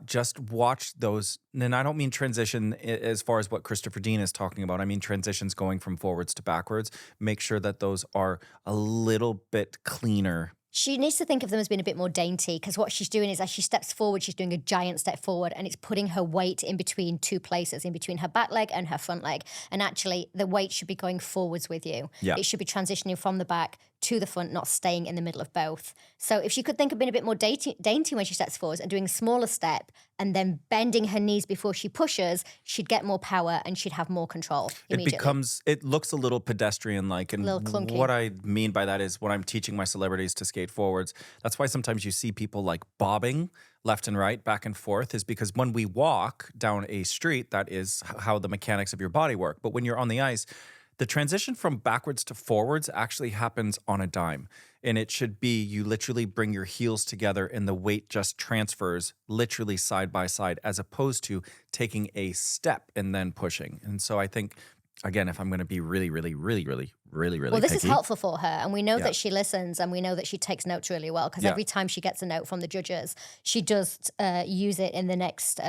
Just watch those, and I don't mean transition as far as what Christopher Dean is talking about. I mean transitions going from forwards to backwards. Make sure that those are a little bit cleaner. She needs to think of them as being a bit more dainty, because what she's doing is as she steps forward, she's doing a giant step forward, and it's putting her weight in between 2 places, in between her back leg and her front leg. And actually, the weight should be going forwards with you. Yeah. It should be transitioning from the back to the front, not staying in the middle of both. So if she could think of being a bit more dainty when she steps forwards and doing a smaller step and then bending her knees before she pushes, she'd get more power and she'd have more control immediately. It looks a little pedestrian-like. And a little clunky. What I mean by that is when I'm teaching my celebrities to skate forwards, that's why sometimes you see people like bobbing left and right, back and forth, is because when we walk down a street, that is how the mechanics of your body work. But when you're on the ice, the transition from backwards to forwards actually happens on a dime. And it should be you literally bring your heels together and the weight just transfers literally side by side, as opposed to taking a step and then pushing. And so I think, again, if I'm going to be really Well, this is picky, helpful for her, and we know that she listens, and we know that she takes notes really well, because every time she gets a note from the judges, she does use it in the next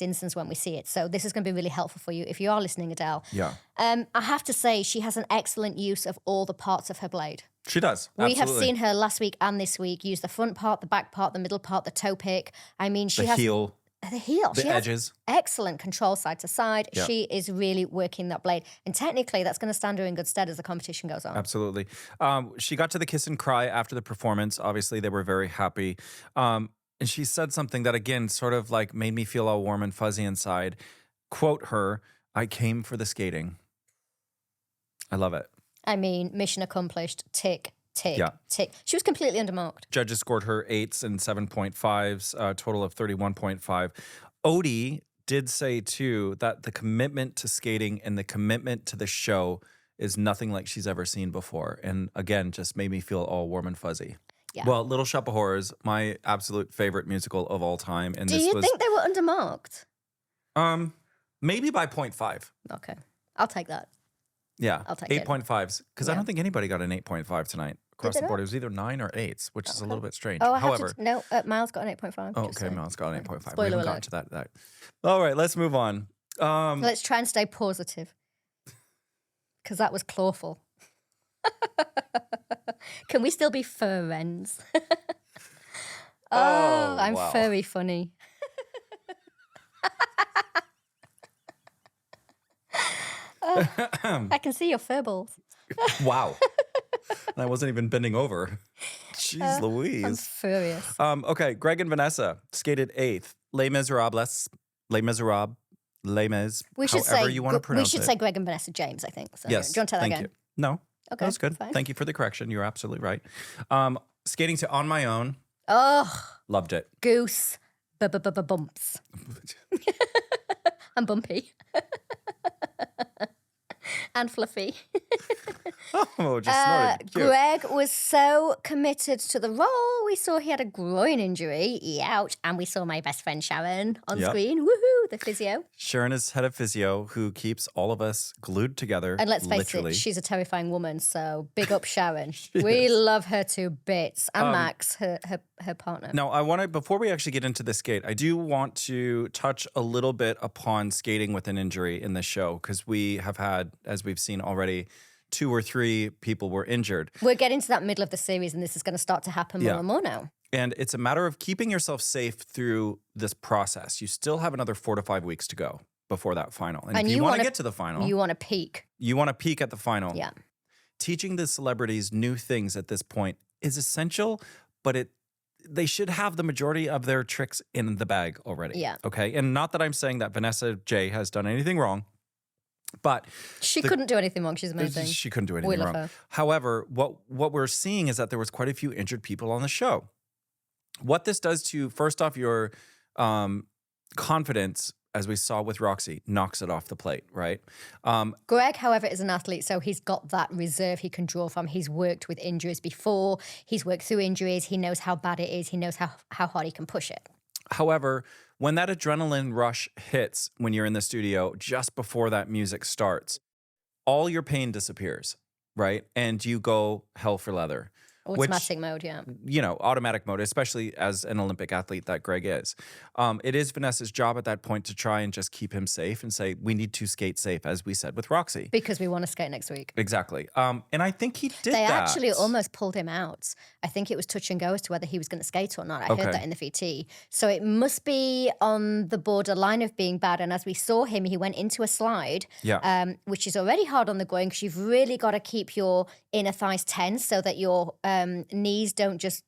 instance when we see it. So this is going to be really helpful for you if you are listening, Adele. Yeah. I have to say she has an excellent use of all the parts of her blade. She does. We Absolutely. have seen her last week and this week use the front part, the back part, the middle part, the toe pick. I mean, she has heel. The heel. The she edges. Has excellent control side to side. Yeah. She is really working that blade. And technically, that's going to stand her in good stead as the competition goes on. Absolutely. She got to the kiss and cry after the performance. Obviously, they were very happy. And she said something that, again, sort of like made me feel all warm and fuzzy inside. Quote her, "I came for the skating." I love it. I mean, mission accomplished. Tick, tick, Yeah. tick. She was completely undermarked. Judges scored her 8s and 7.5s, a total of 31.5. Odie did say, too, that the commitment to skating and the commitment to the show is nothing like she's ever seen before. And again, just made me feel all warm and fuzzy. Yeah. Well, Little Shop of Horrors, my absolute favorite musical of all time. And Do you think they were undermarked? Maybe by 0.5. Okay. I'll take that. Yeah. I'll take it. 8.5s. Because I Yeah. don't think anybody got an 8.5 tonight across they the board. not? It was either 9 or 8s, which is a little bit strange. Oh, However, no, Miles got an 8.5. oh, just okay, saying. Mel's got an 8.5. Spoiler We haven't alert. gotten to that. All right, let's move on. Let's try and stay positive. Because that was clawful. Can we still be friends? Oh, I'm wow. very funny. I can see your fur balls. Wow. And I wasn't even bending over. Jeez I'm Louise. furious. Okay, Greg and Vanessa skated 8th. Les Miserables. Les Miserables. Les Mis. We should however say you want to pronounce we should it. say Greg and Vanessa James, I think. So, Yes. do you want to tell that thank again? you. No. Okay, That was good. fine. Thank you for the correction. You're absolutely right. Skating to On My Own. Oh, Loved it. goose bumps. I'm bumpy. And fluffy. Oh, just snorted. Cute. Greg was so committed to the role. We saw he had a groin injury. Ouch. And we saw my best friend Sharon on Yep. screen. Woohoo, the physio. Sharon is head of physio who keeps all of us glued together. And let's face literally. it, she's a terrifying woman. So big up Sharon. We love her to bits. And Max, her partner. Now, I want to, before we actually get into the skate, I do want to touch a little bit upon skating with an injury in the show, because we have had, as we've seen already, 2 or 3 people were injured. We're getting to that middle of the series, and this is going to start to happen more Yeah. and more now. And it's a matter of keeping yourself safe through this process. You still have another 4 to 5 weeks to go before that final. And if you want to get to the final, you want to peak. You want to peak at the final. Yeah. Teaching the celebrities new things at this point is essential, but they should have the majority of their tricks in the bag already. Yeah. Okay. And not that I'm saying that Vanessa J has done anything wrong, but she couldn't do anything wrong. She's amazing. She couldn't do anything wrong. Her. However, what we're seeing is that there was quite a few injured people on the show. What this does to, first off, your confidence, as we saw with Roxy, knocks it off the plate, right? Greg, however, is an athlete, so he's got that reserve he can draw from. He's worked with injuries before. He's worked through injuries. He knows how bad it is. He knows how hard he can push it. However, when that adrenaline rush hits when you're in the studio, just before that music starts, all your pain disappears, right? And you go hell for leather. Automatic mode, yeah. Automatic mode, especially as an Olympic athlete that Greg is. It is Vanessa's job at that point to try and just keep him safe and say, we need to skate safe, as we said with Roxy. Because we want to skate next week. Exactly. And I think he did that. They actually almost pulled him out. I think it was touch and go as to whether he was going to skate or not. I heard that in the VT. So it must be on the borderline of being bad. And as we saw him, he went into a slide, which is already hard on the groin because you've really got to keep your inner thighs tense so that your knees don't just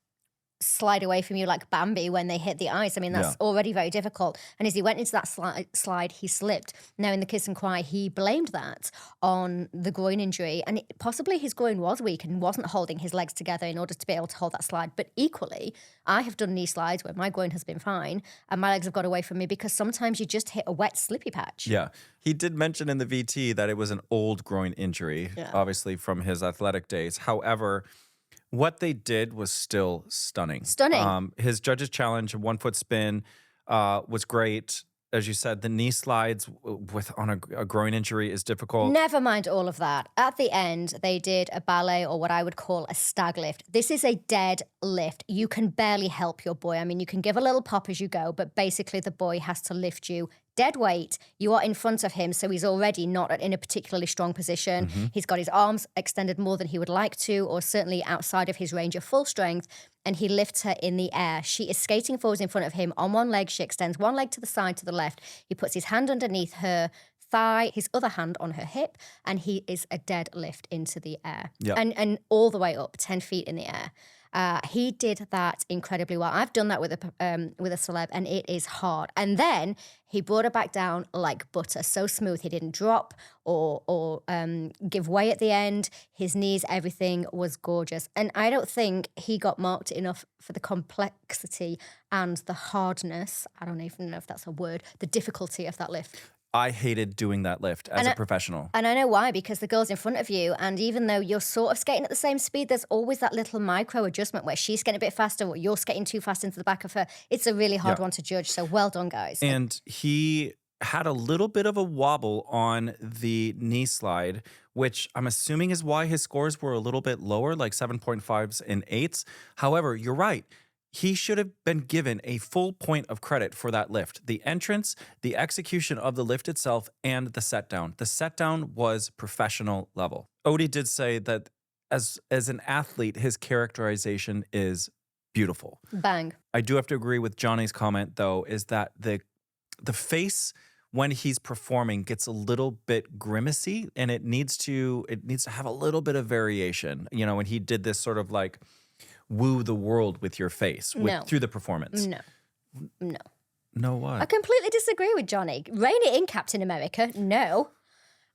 slide away from you like Bambi when they hit the ice. I mean, that's already very difficult. And as he went into that slide, he slipped. Now, in the Kiss and Cry, he blamed that on the groin injury. And possibly his groin was weak and wasn't holding his legs together in order to be able to hold that slide. But equally, I have done knee slides where my groin has been fine and my legs have got away from me because sometimes you just hit a wet, slippy patch. Yeah. He did mention in the VT that it was an old groin injury, obviously from his athletic days. However, what they did was still stunning. Stunning. His judges challenge, a 1 foot spin, was great. As you said, the knee slides on a groin injury is difficult. Never mind all of that. At the end, they did a ballet or what I would call a stag lift. This is a dead lift. You can barely help your boy. I mean, you can give a little pop as you go, but basically the boy has to lift you. Dead weight, you are in front of him, so he's already not in a particularly strong position. Mm-hmm. He's got his arms extended more than he would like to, or certainly outside of his range of full strength, and he lifts her in the air. She is skating forwards in front of him on one leg. She extends one leg to the side to the left. He puts his hand underneath her thigh, his other hand on her hip, and he is a dead lift into the air. Yep. And all the way up, 10 feet in the air. He did that incredibly well. I've done that with a celeb, and it is hard. And then he brought it back down like butter, so smooth. He didn't drop or give way at the end. His knees, everything was gorgeous. And I don't think he got marked enough for the complexity and the hardness. I don't even know if that's a word. The difficulty of that lift. I hated doing that lift as a professional. And I know why, because the girl's in front of you, and even though you're sort of skating at the same speed, there's always that little micro adjustment where she's getting a bit faster or you're skating too fast into the back of her. It's a really hard one to judge, so well done, guys. And he had a little bit of a wobble on the knee slide, which I'm assuming is why his scores were a little bit lower, like 7.5s and 8s. However, you're right. He should have been given a full point of credit for that lift. The entrance, the execution of the lift itself, and the set down. The set down was professional level. Odie did say that as an athlete, his characterization is beautiful. Bang. I do have to agree with Johnny's comment, though, is that the face when he's performing gets a little bit grimacy, and it needs to have a little bit of variation. You know, when he did this sort of like woo the world with your face through the performance. No. No what? I completely disagree with Johnny. Rein it in, Captain America. No.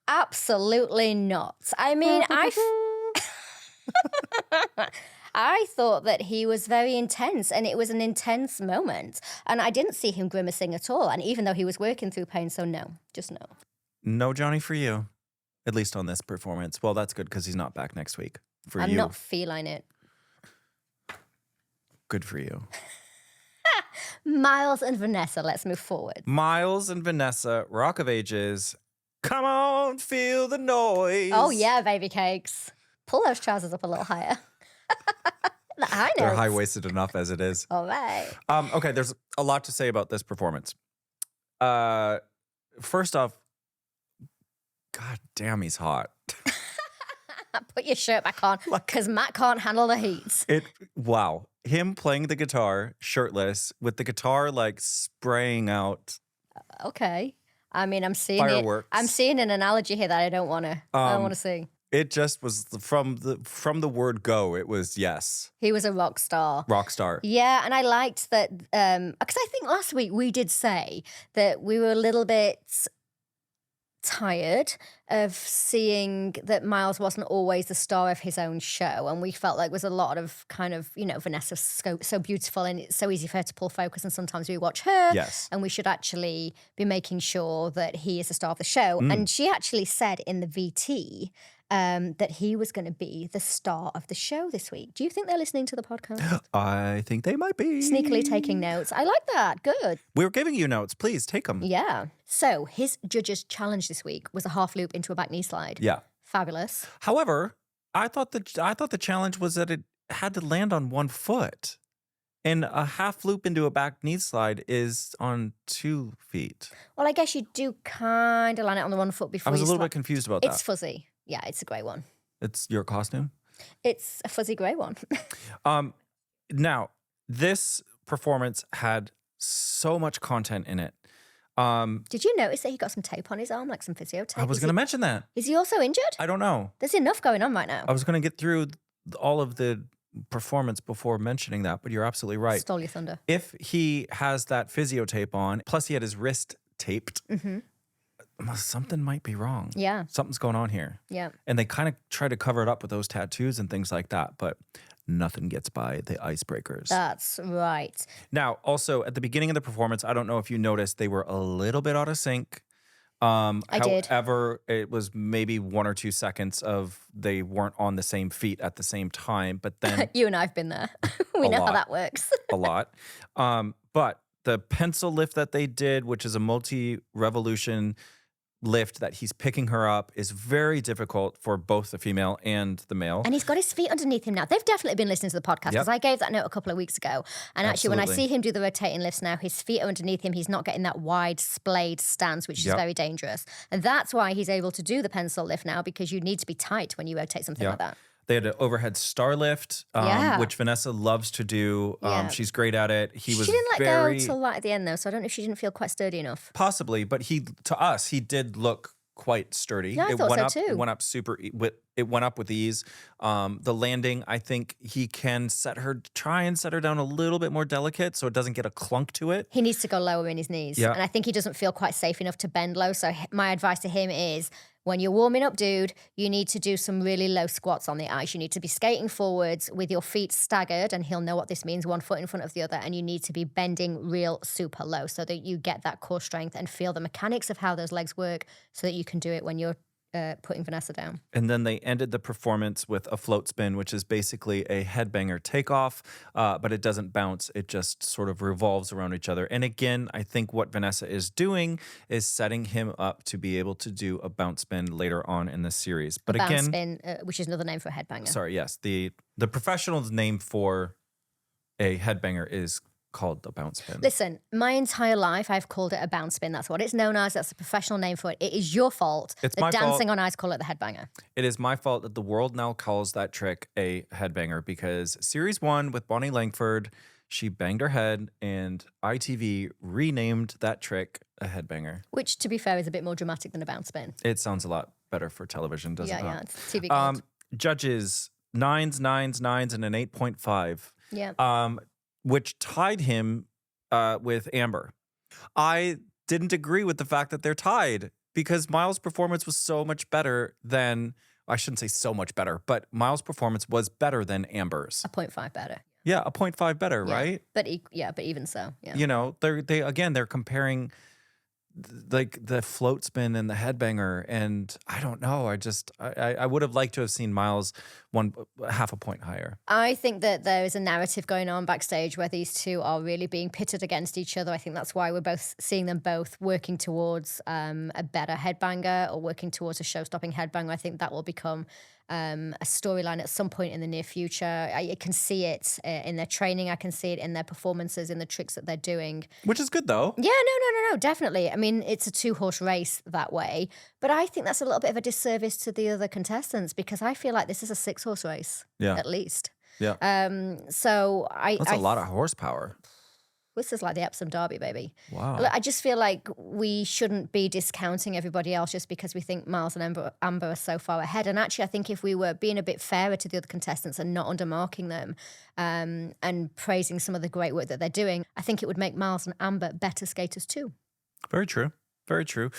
Absolutely not. I mean, I thought that he was very intense, and it was an intense moment. And I didn't see him grimacing at all. And even though he was working through pain, so no. Just no. No Johnny for you. At least on this performance. Well, that's good because he's not back next week. I'm not feeling it. Good for you. Miles and Vanessa, let's move forward. Miles and Vanessa, Rock of Ages. Come on, feel the noise. Oh, yeah, baby cakes. Pull those trousers up a little higher. The high notes. They're high-waisted enough as it is. All right. Okay, there's a lot to say about this performance. First off, God damn, he's hot. Put your shirt back on because Matt can't handle the heat. Wow. Him playing the guitar shirtless with the guitar like spraying out Okay. I mean, I'm seeing fireworks. I'm seeing an analogy here that I don't want to. I don't want to see. It just was from the word go. It was yes. He was a rock star. Rock star. Yeah, and I liked that because I think last week we did say that we were a little bit tired of seeing that Miles wasn't always the star of his own show, and we felt like there was a lot of kind of, Vanessa's so beautiful and it's so easy for her to pull focus, and sometimes we watch her, Yes. and we should actually be making sure that he is the star of the show. And she actually said in the VT that he was going to be the star of the show this week. Do you think they're listening to the podcast? I think they might be. Sneakily taking notes. I like that. Good. We're giving you notes. Please take them. Yeah. So his judges' challenge this week was a half loop into a back knee slide. Yeah. Fabulous. However, I thought the challenge was that it had to land on one foot. And a half loop into a back knee slide is on 2 feet. Well, I guess you do kind of land it on the one foot before I was you a little slide. bit confused about It's that. fuzzy. Yeah, it's a grey one. It's your costume? It's a fuzzy grey one. Now, this performance had so much content in it. Did you notice that he got some tape on his arm, like some physio tape? I was going to mention that. Is he also injured? I don't know. There's enough going on right now. I was going to get through all of the performance before mentioning that, but you're absolutely right. Stole your thunder. If he has that physio tape on, plus he had his wrist taped, something might be wrong. Yeah. Something's going on here. Yeah. And they kind of try to cover it up with those tattoos and things like that, but nothing gets by the icebreakers. That's right. Now, also at the beginning of the performance, I don't know if you noticed, they were a little bit out of sync. I did. However, it was maybe 1 or 2 seconds of they weren't on the same feet at the same time, but then You and I've been there. We know how lot. that works. a lot. But the pencil lift that they did, which is a multi-revolution lift that he's picking her up, is very difficult for both the female and the male. And he's got his feet underneath him now. They've definitely been listening to the podcast because Yep. I gave that note a couple of weeks ago. And actually, when I Absolutely. see him do the rotating lifts now, his feet are underneath him. He's not getting that wide splayed stance, which is Yep. very dangerous. And that's why he's able to do the pencil lift now, because you need to be tight when you rotate something like that. They had an overhead star lift, Yeah. which Vanessa loves to do. Yeah. She's great at it. He was She didn't let very go till right at the end, though, so I don't know if she didn't feel quite sturdy enough. possibly, but to us, he did look quite sturdy. Yeah, I it thought went so up, too. Went up it went up with ease. The landing, I think he can try and set her down a little bit more delicate so it doesn't get a clunk to it. He needs to go lower in his knees. Yeah. And I think he doesn't feel quite safe enough to bend low. So my advice to him is, when you're warming up, dude, you need to do some really low squats on the ice. You need to be skating forwards with your feet staggered, and he'll know what this means, one foot in front of the other, and you need to be bending real super low so that you get that core strength and feel the mechanics of how those legs work so that you can do it when you're putting Vanessa down. And then they ended the performance with a float spin, which is basically a headbanger takeoff, but it doesn't bounce. It just sort of revolves around each other. And again, I think what Vanessa is doing is setting him up to be able to do a bounce spin later on in the series. But Bounce again, spin, which is another name for a headbanger. sorry, yes, the professional's name for a headbanger is called a bounce spin. Listen, my entire life I've called it a bounce spin. That's what it's known as. That's a professional name for it. It is your fault. It's that my fault. Dancing on Ice call it the headbanger. It is my fault that the world now calls that trick a headbanger because Series 1 with Bonnie Langford, she banged her head and ITV renamed that trick a headbanger. Which, to be fair, is a bit more dramatic than a bounce spin. It sounds a lot better for television, doesn't it? Yeah, it's TV gold. Judges, 9s, 9s, 9s, and an 8.5. Yeah. Which tied him with Amber. I didn't agree with the fact that they're tied because Miles' performance was so much better than, I shouldn't say so much better, but Miles' performance was better than Amber's. A 0.5 better. Yeah, a 0.5 better, Yeah. right? But even so, yeah. You know, they're comparing like the float spin and the headbanger, and I don't know. I would have liked to have seen Miles half a point higher. I think that there is a narrative going on backstage where these two are really being pitted against each other. I think that's why we're both seeing them both working towards a better headbanger or working towards a show-stopping headbanger. I think that will become a storyline at some point in the near future. I can see it in their training. I can see it in their performances, in the tricks that they're doing. Which is good, though. Yeah, no, definitely. I mean, it's a 2-horse race that way. But I think that's a little bit of a disservice to the other contestants because I feel like this is a 6-horse race, at least. Yeah. That's a lot of horsepower. This is like the Epsom Derby, baby. Wow. I just feel like we shouldn't be discounting everybody else just because we think Miles and Amber are so far ahead. And actually, I think if we were being a bit fairer to the other contestants and not undermarking them and praising some of the great work that they're doing, I think it would make Miles and Amber better skaters too. Very true. Very true.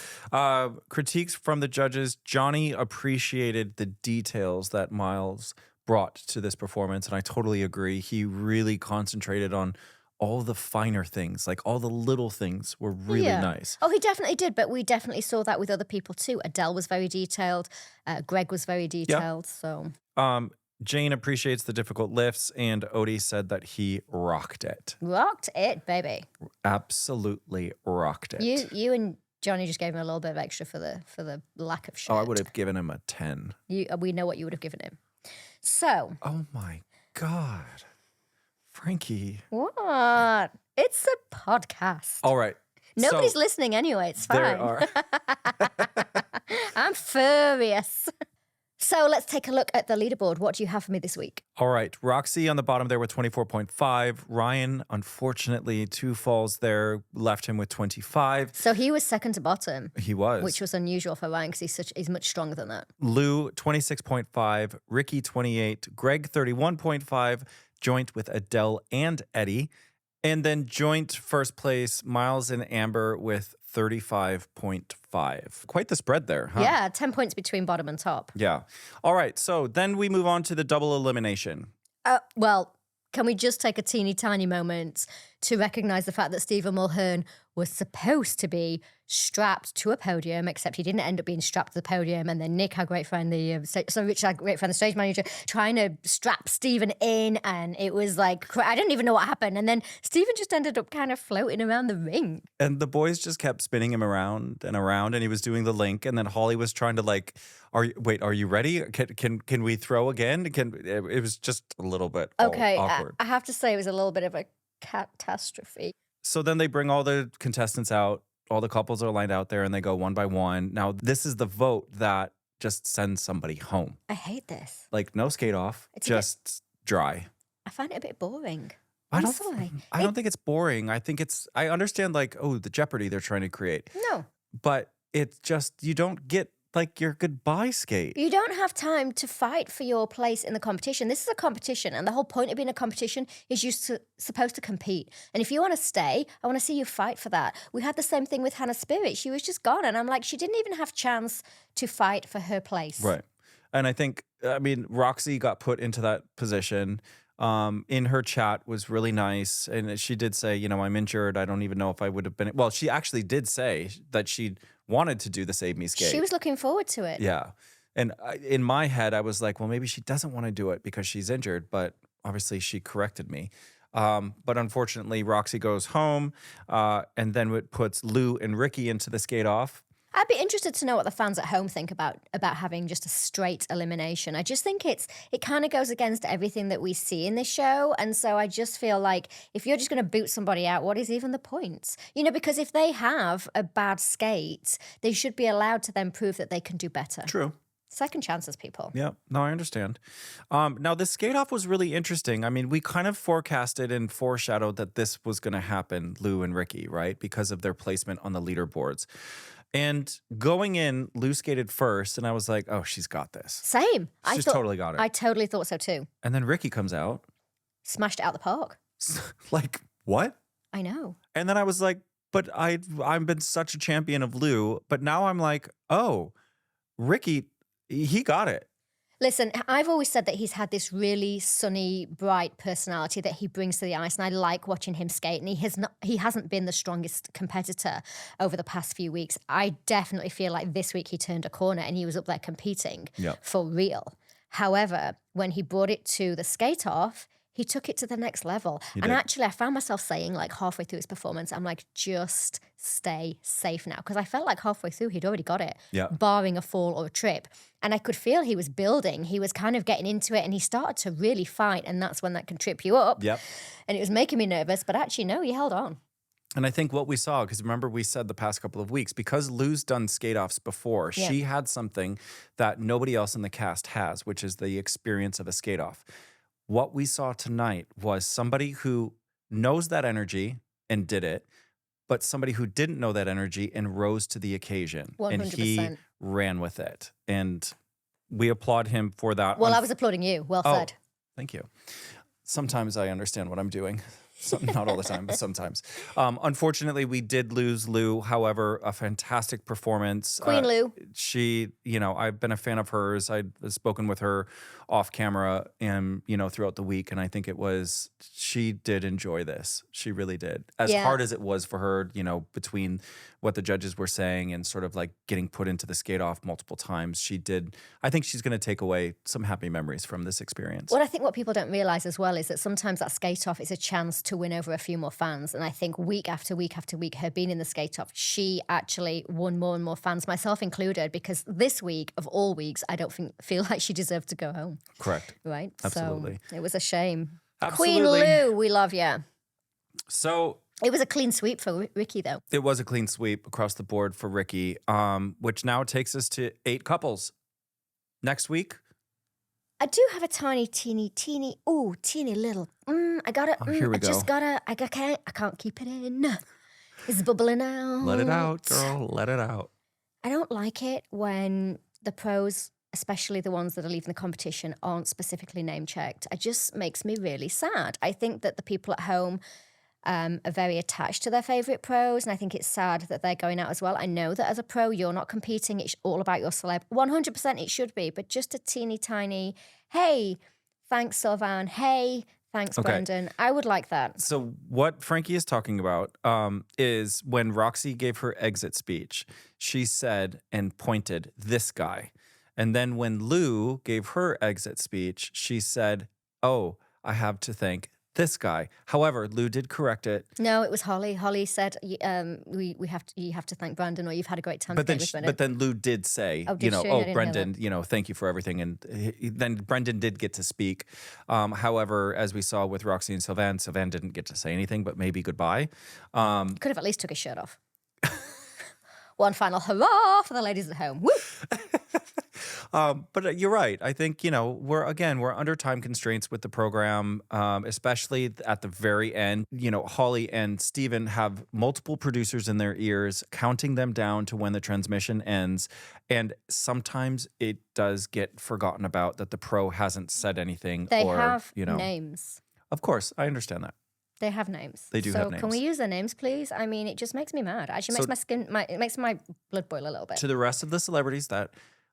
Critiques from the judges. Johnny appreciated the details that Miles brought to this performance, and I totally agree. He really concentrated on all the finer things, like all the little things were really nice. Oh, he definitely did, but we definitely saw that with other people too. Adele was very detailed. Greg was very detailed. So, Jane appreciates the difficult lifts, and Odie said that he rocked it. Rocked it, baby. Absolutely rocked it. You and Johnny just gave him a little bit of extra for the lack of shirt. Oh, I would have given him a 10. We know what you would have given him. So. Oh my God. Frankie. What? It's a podcast. All right. Nobody's listening anyway. It's fine. There are. I'm furious. So let's take a look at the leaderboard. What do you have for me this week? All right. Roxy on the bottom there with 24.5. Ryan, unfortunately, 2 falls there, left him with 25. So he was second to bottom. He was. Which was unusual for Ryan because he's much stronger than that. Lou, 26.5. Ricky, 28. Greg, 31.5. Joint with Adele and Eddie. And then joint first place, Miles and Amber with 35.5. Quite the spread there, huh? Yeah, 10 points between bottom and top. Yeah. All right, so then we move on to the double elimination. Well, can we just take a teeny tiny moment to recognize the fact that Stephen Mulhern was supposed to be strapped to a podium, except he didn't end up being strapped to the podium. And then Nick, our great friend, Rich, our great friend, the stage manager, trying to strap Stephen in. And it was like, I didn't even know what happened. And then Stephen just ended up kind of floating around the ring. And the boys just kept spinning him around and around, and he was doing the link. And then Holly was trying to like, are you ready? Can we throw again? It was just a little bit awkward. I have to say it was a little bit of a catastrophe. So then they bring all the contestants out. All the couples are lined out there and they go one by one. Now, this is the vote that just sends somebody home. I hate this. Like, no skate off, just dry. I find it a bit boring. I don't think it's boring. I understand like, the jeopardy they're trying to create. No. But it's just, you don't get like your goodbye skate. You don't have time to fight for your place in the competition. This is a competition, and the whole point of being a competition is you're supposed to compete. And if you want to stay, I want to see you fight for that. We had the same thing with Hannah Spirit. She was just gone, and I'm like, she didn't even have chance to fight for her place. Right. And I think, Roxy got put into that position. In her chat was really nice. And she did say, I'm injured. I don't even know if I would have been. Well, she actually did say that she wanted to do the Save Me skate. She was looking forward to it. Yeah. And in my head, I was like, well, maybe she doesn't want to do it because she's injured. But obviously she corrected me. But unfortunately, Roxy goes home. And then it puts Lou and Ricky into the skate off. I'd be interested to know what the fans at home think about having just a straight elimination. I just think it kind of goes against everything that we see in this show. And so I just feel like if you're just going to boot somebody out, what is even the point? Because if they have a bad skate, they should be allowed to then prove that they can do better. True. Second chances, people. Yeah, no, I understand. Now, the skate-off was really interesting. I mean, we kind of forecasted and foreshadowed that this was going to happen, Lou and Ricky, right? Because of their placement on the leaderboards. And going in, Lou skated first, and I was like, oh, she's got this. Same. She's totally got it. I totally thought so too. And then Ricky comes out. Smashed it out the park. Like, what? I know. And then I was like, but I've been such a champion of Lou, but now I'm like, oh, Ricky, he got it. Listen, I've always said that he's had this really sunny, bright personality that he brings to the ice, and I like watching him skate. And he hasn't been the strongest competitor over the past few weeks. I definitely feel like this week he turned a corner and he was up there competing for real. However, when he brought it to the skate off, he took it to the next level. He And did. actually, I found myself saying, like, halfway through his performance, I'm like, just stay safe now. Because I felt like halfway through, he'd already got it, Yeah. barring a fall or a trip. And I could feel he was building. He was kind of getting into it, and he started to really fight, and that's when that can trip you up. Yep. And it was making me nervous, but actually, no, he held on. And I think what we saw, because remember we said the past couple of weeks, because Lou's done skate-offs before, Yeah. she had something that nobody else in the cast has, which is the experience of a skate-off. What we saw tonight was somebody who knows that energy and did it, but somebody who didn't know that energy and rose to the occasion. 100%. And he ran with it. And we applaud him for that. Well, I was applauding you. Well Oh, said. thank you. Sometimes I understand what I'm doing. Not all the time, but sometimes. Unfortunately, we did lose Lou. However, a fantastic performance. Queen Lou. She, I've been a fan of hers. I've spoken with her off camera and, throughout the week. And I think she did enjoy this. She really did. As Yeah. hard as it was for her, between what the judges were saying and sort of like getting put into the skate off multiple times, she did. I think she's going to take away some happy memories from this experience. What I think what people don't realize as well is that sometimes that skate off is a chance to win over a few more fans. And I think week after week after week, her being in the skate off, she actually won more and more fans, myself included, because this week of all weeks, I don't feel like she deserved to go home. Correct. Right? Absolutely. So it was a shame. Absolutely. Queen Lou, we love you. So It was a clean sweep for Ricky, though. it was a clean sweep across the board for Ricky, which now takes us to 8 couples. Next week. I do have a teeny little. I got it. Here we go. I can't keep it in. It's bubbling out. Let it out, girl. Let it out. I don't like it when the pros, especially the ones that are leaving the competition, aren't specifically name checked. It just makes me really sad. I think that the people at home are very attached to their favourite pros, and I think it's sad that they're going out as well. I know that as a pro, you're not competing. It's all about your celeb. 100% it should be, but just a teeny tiny, hey, thanks, Sylvan. Hey, thanks, Okay. Brendan. I would like that. So what Frankie is talking about is when Roxy gave her exit speech, she said and pointed, this guy. And then when Lou gave her exit speech, she said, oh, I have to thank this guy. However, Lou did correct it. No, it was Holly. Holly said, you have to thank Brandon, or you've had a great time. But then, with Brendan. but then Lou did say, Oh, did she? I didn't know Brendan, thank you for everything. And then Brendan did get to speak. However, as we saw with Roxy and Sylvan didn't get to say anything, but maybe goodbye. Could have at least took his shirt off. One final hurrah for the ladies at home. Woo! But you're right. I think, we're under time constraints with the program, especially at the very end. Holly and Steven have multiple producers in their ears, counting them down to when the transmission ends. And sometimes it does get forgotten about that the pro hasn't said anything. They or, have names. Of course, I understand that. They have names. They do have names. So can we use their names, please? I mean, it just makes me mad. Actually, it makes my blood boil a little bit. To the rest of the celebrities that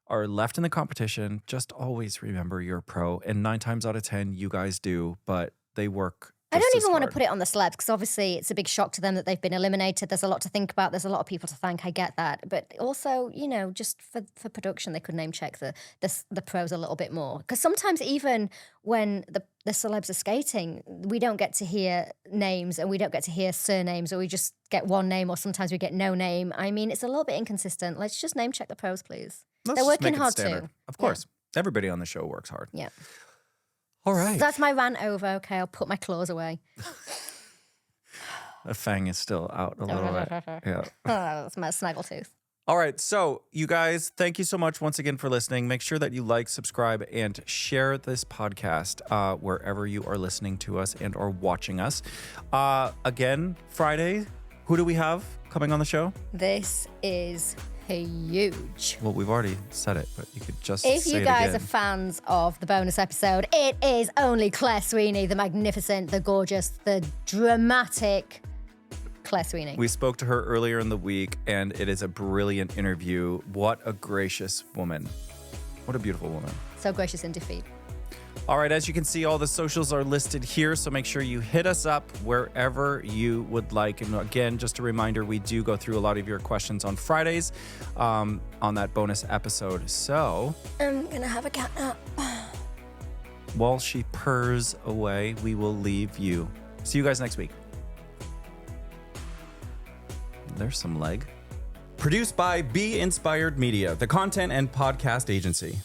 are left in the competition, just always remember you're a pro. And 9 times out of 10, you guys do, but they work. I don't even want to put it on the celebs because obviously it's a big shock to them that they've been eliminated. There's a lot to think about. There's a lot of people to thank. I get that. But also, just for production, they could name check the pros a little bit more. Because sometimes even when the celebs are skating, we don't get to hear names and we don't get to hear surnames, or we just get one name, or sometimes we get no name. I mean, it's a little bit inconsistent. Let's just name check the pros, please. They're working hard too. Of course. Yeah. Everybody on the show works hard. Yeah. All right. So that's my rant over. Okay, I'll put my claws away. A fang is still out a little bit. Yeah. That's my snaggletooth. All right. So, you guys, thank you so much once again for listening. Make sure that you like, subscribe, and share this podcast wherever you are listening to us and or watching us. Again, Friday, who do we have coming on the show? This is huge. Well, we've already said it, but you could just If say you it guys again. are fans of the bonus episode, it is only Claire Sweeney, the magnificent, the gorgeous, the dramatic Claire Sweeney. We spoke to her earlier in the week, and it is a brilliant interview. What a gracious woman. What a beautiful woman. So gracious in defeat. All right, as you can see, all the socials are listed here, so make sure you hit us up wherever you would like. And again, just a reminder, we do go through a lot of your questions on Fridays on that bonus episode. So I'm going to have a cat nap. while she purrs away, we will leave you. See you guys next week. There's some leg. Produced by Be Inspired Media, the content and podcast agency.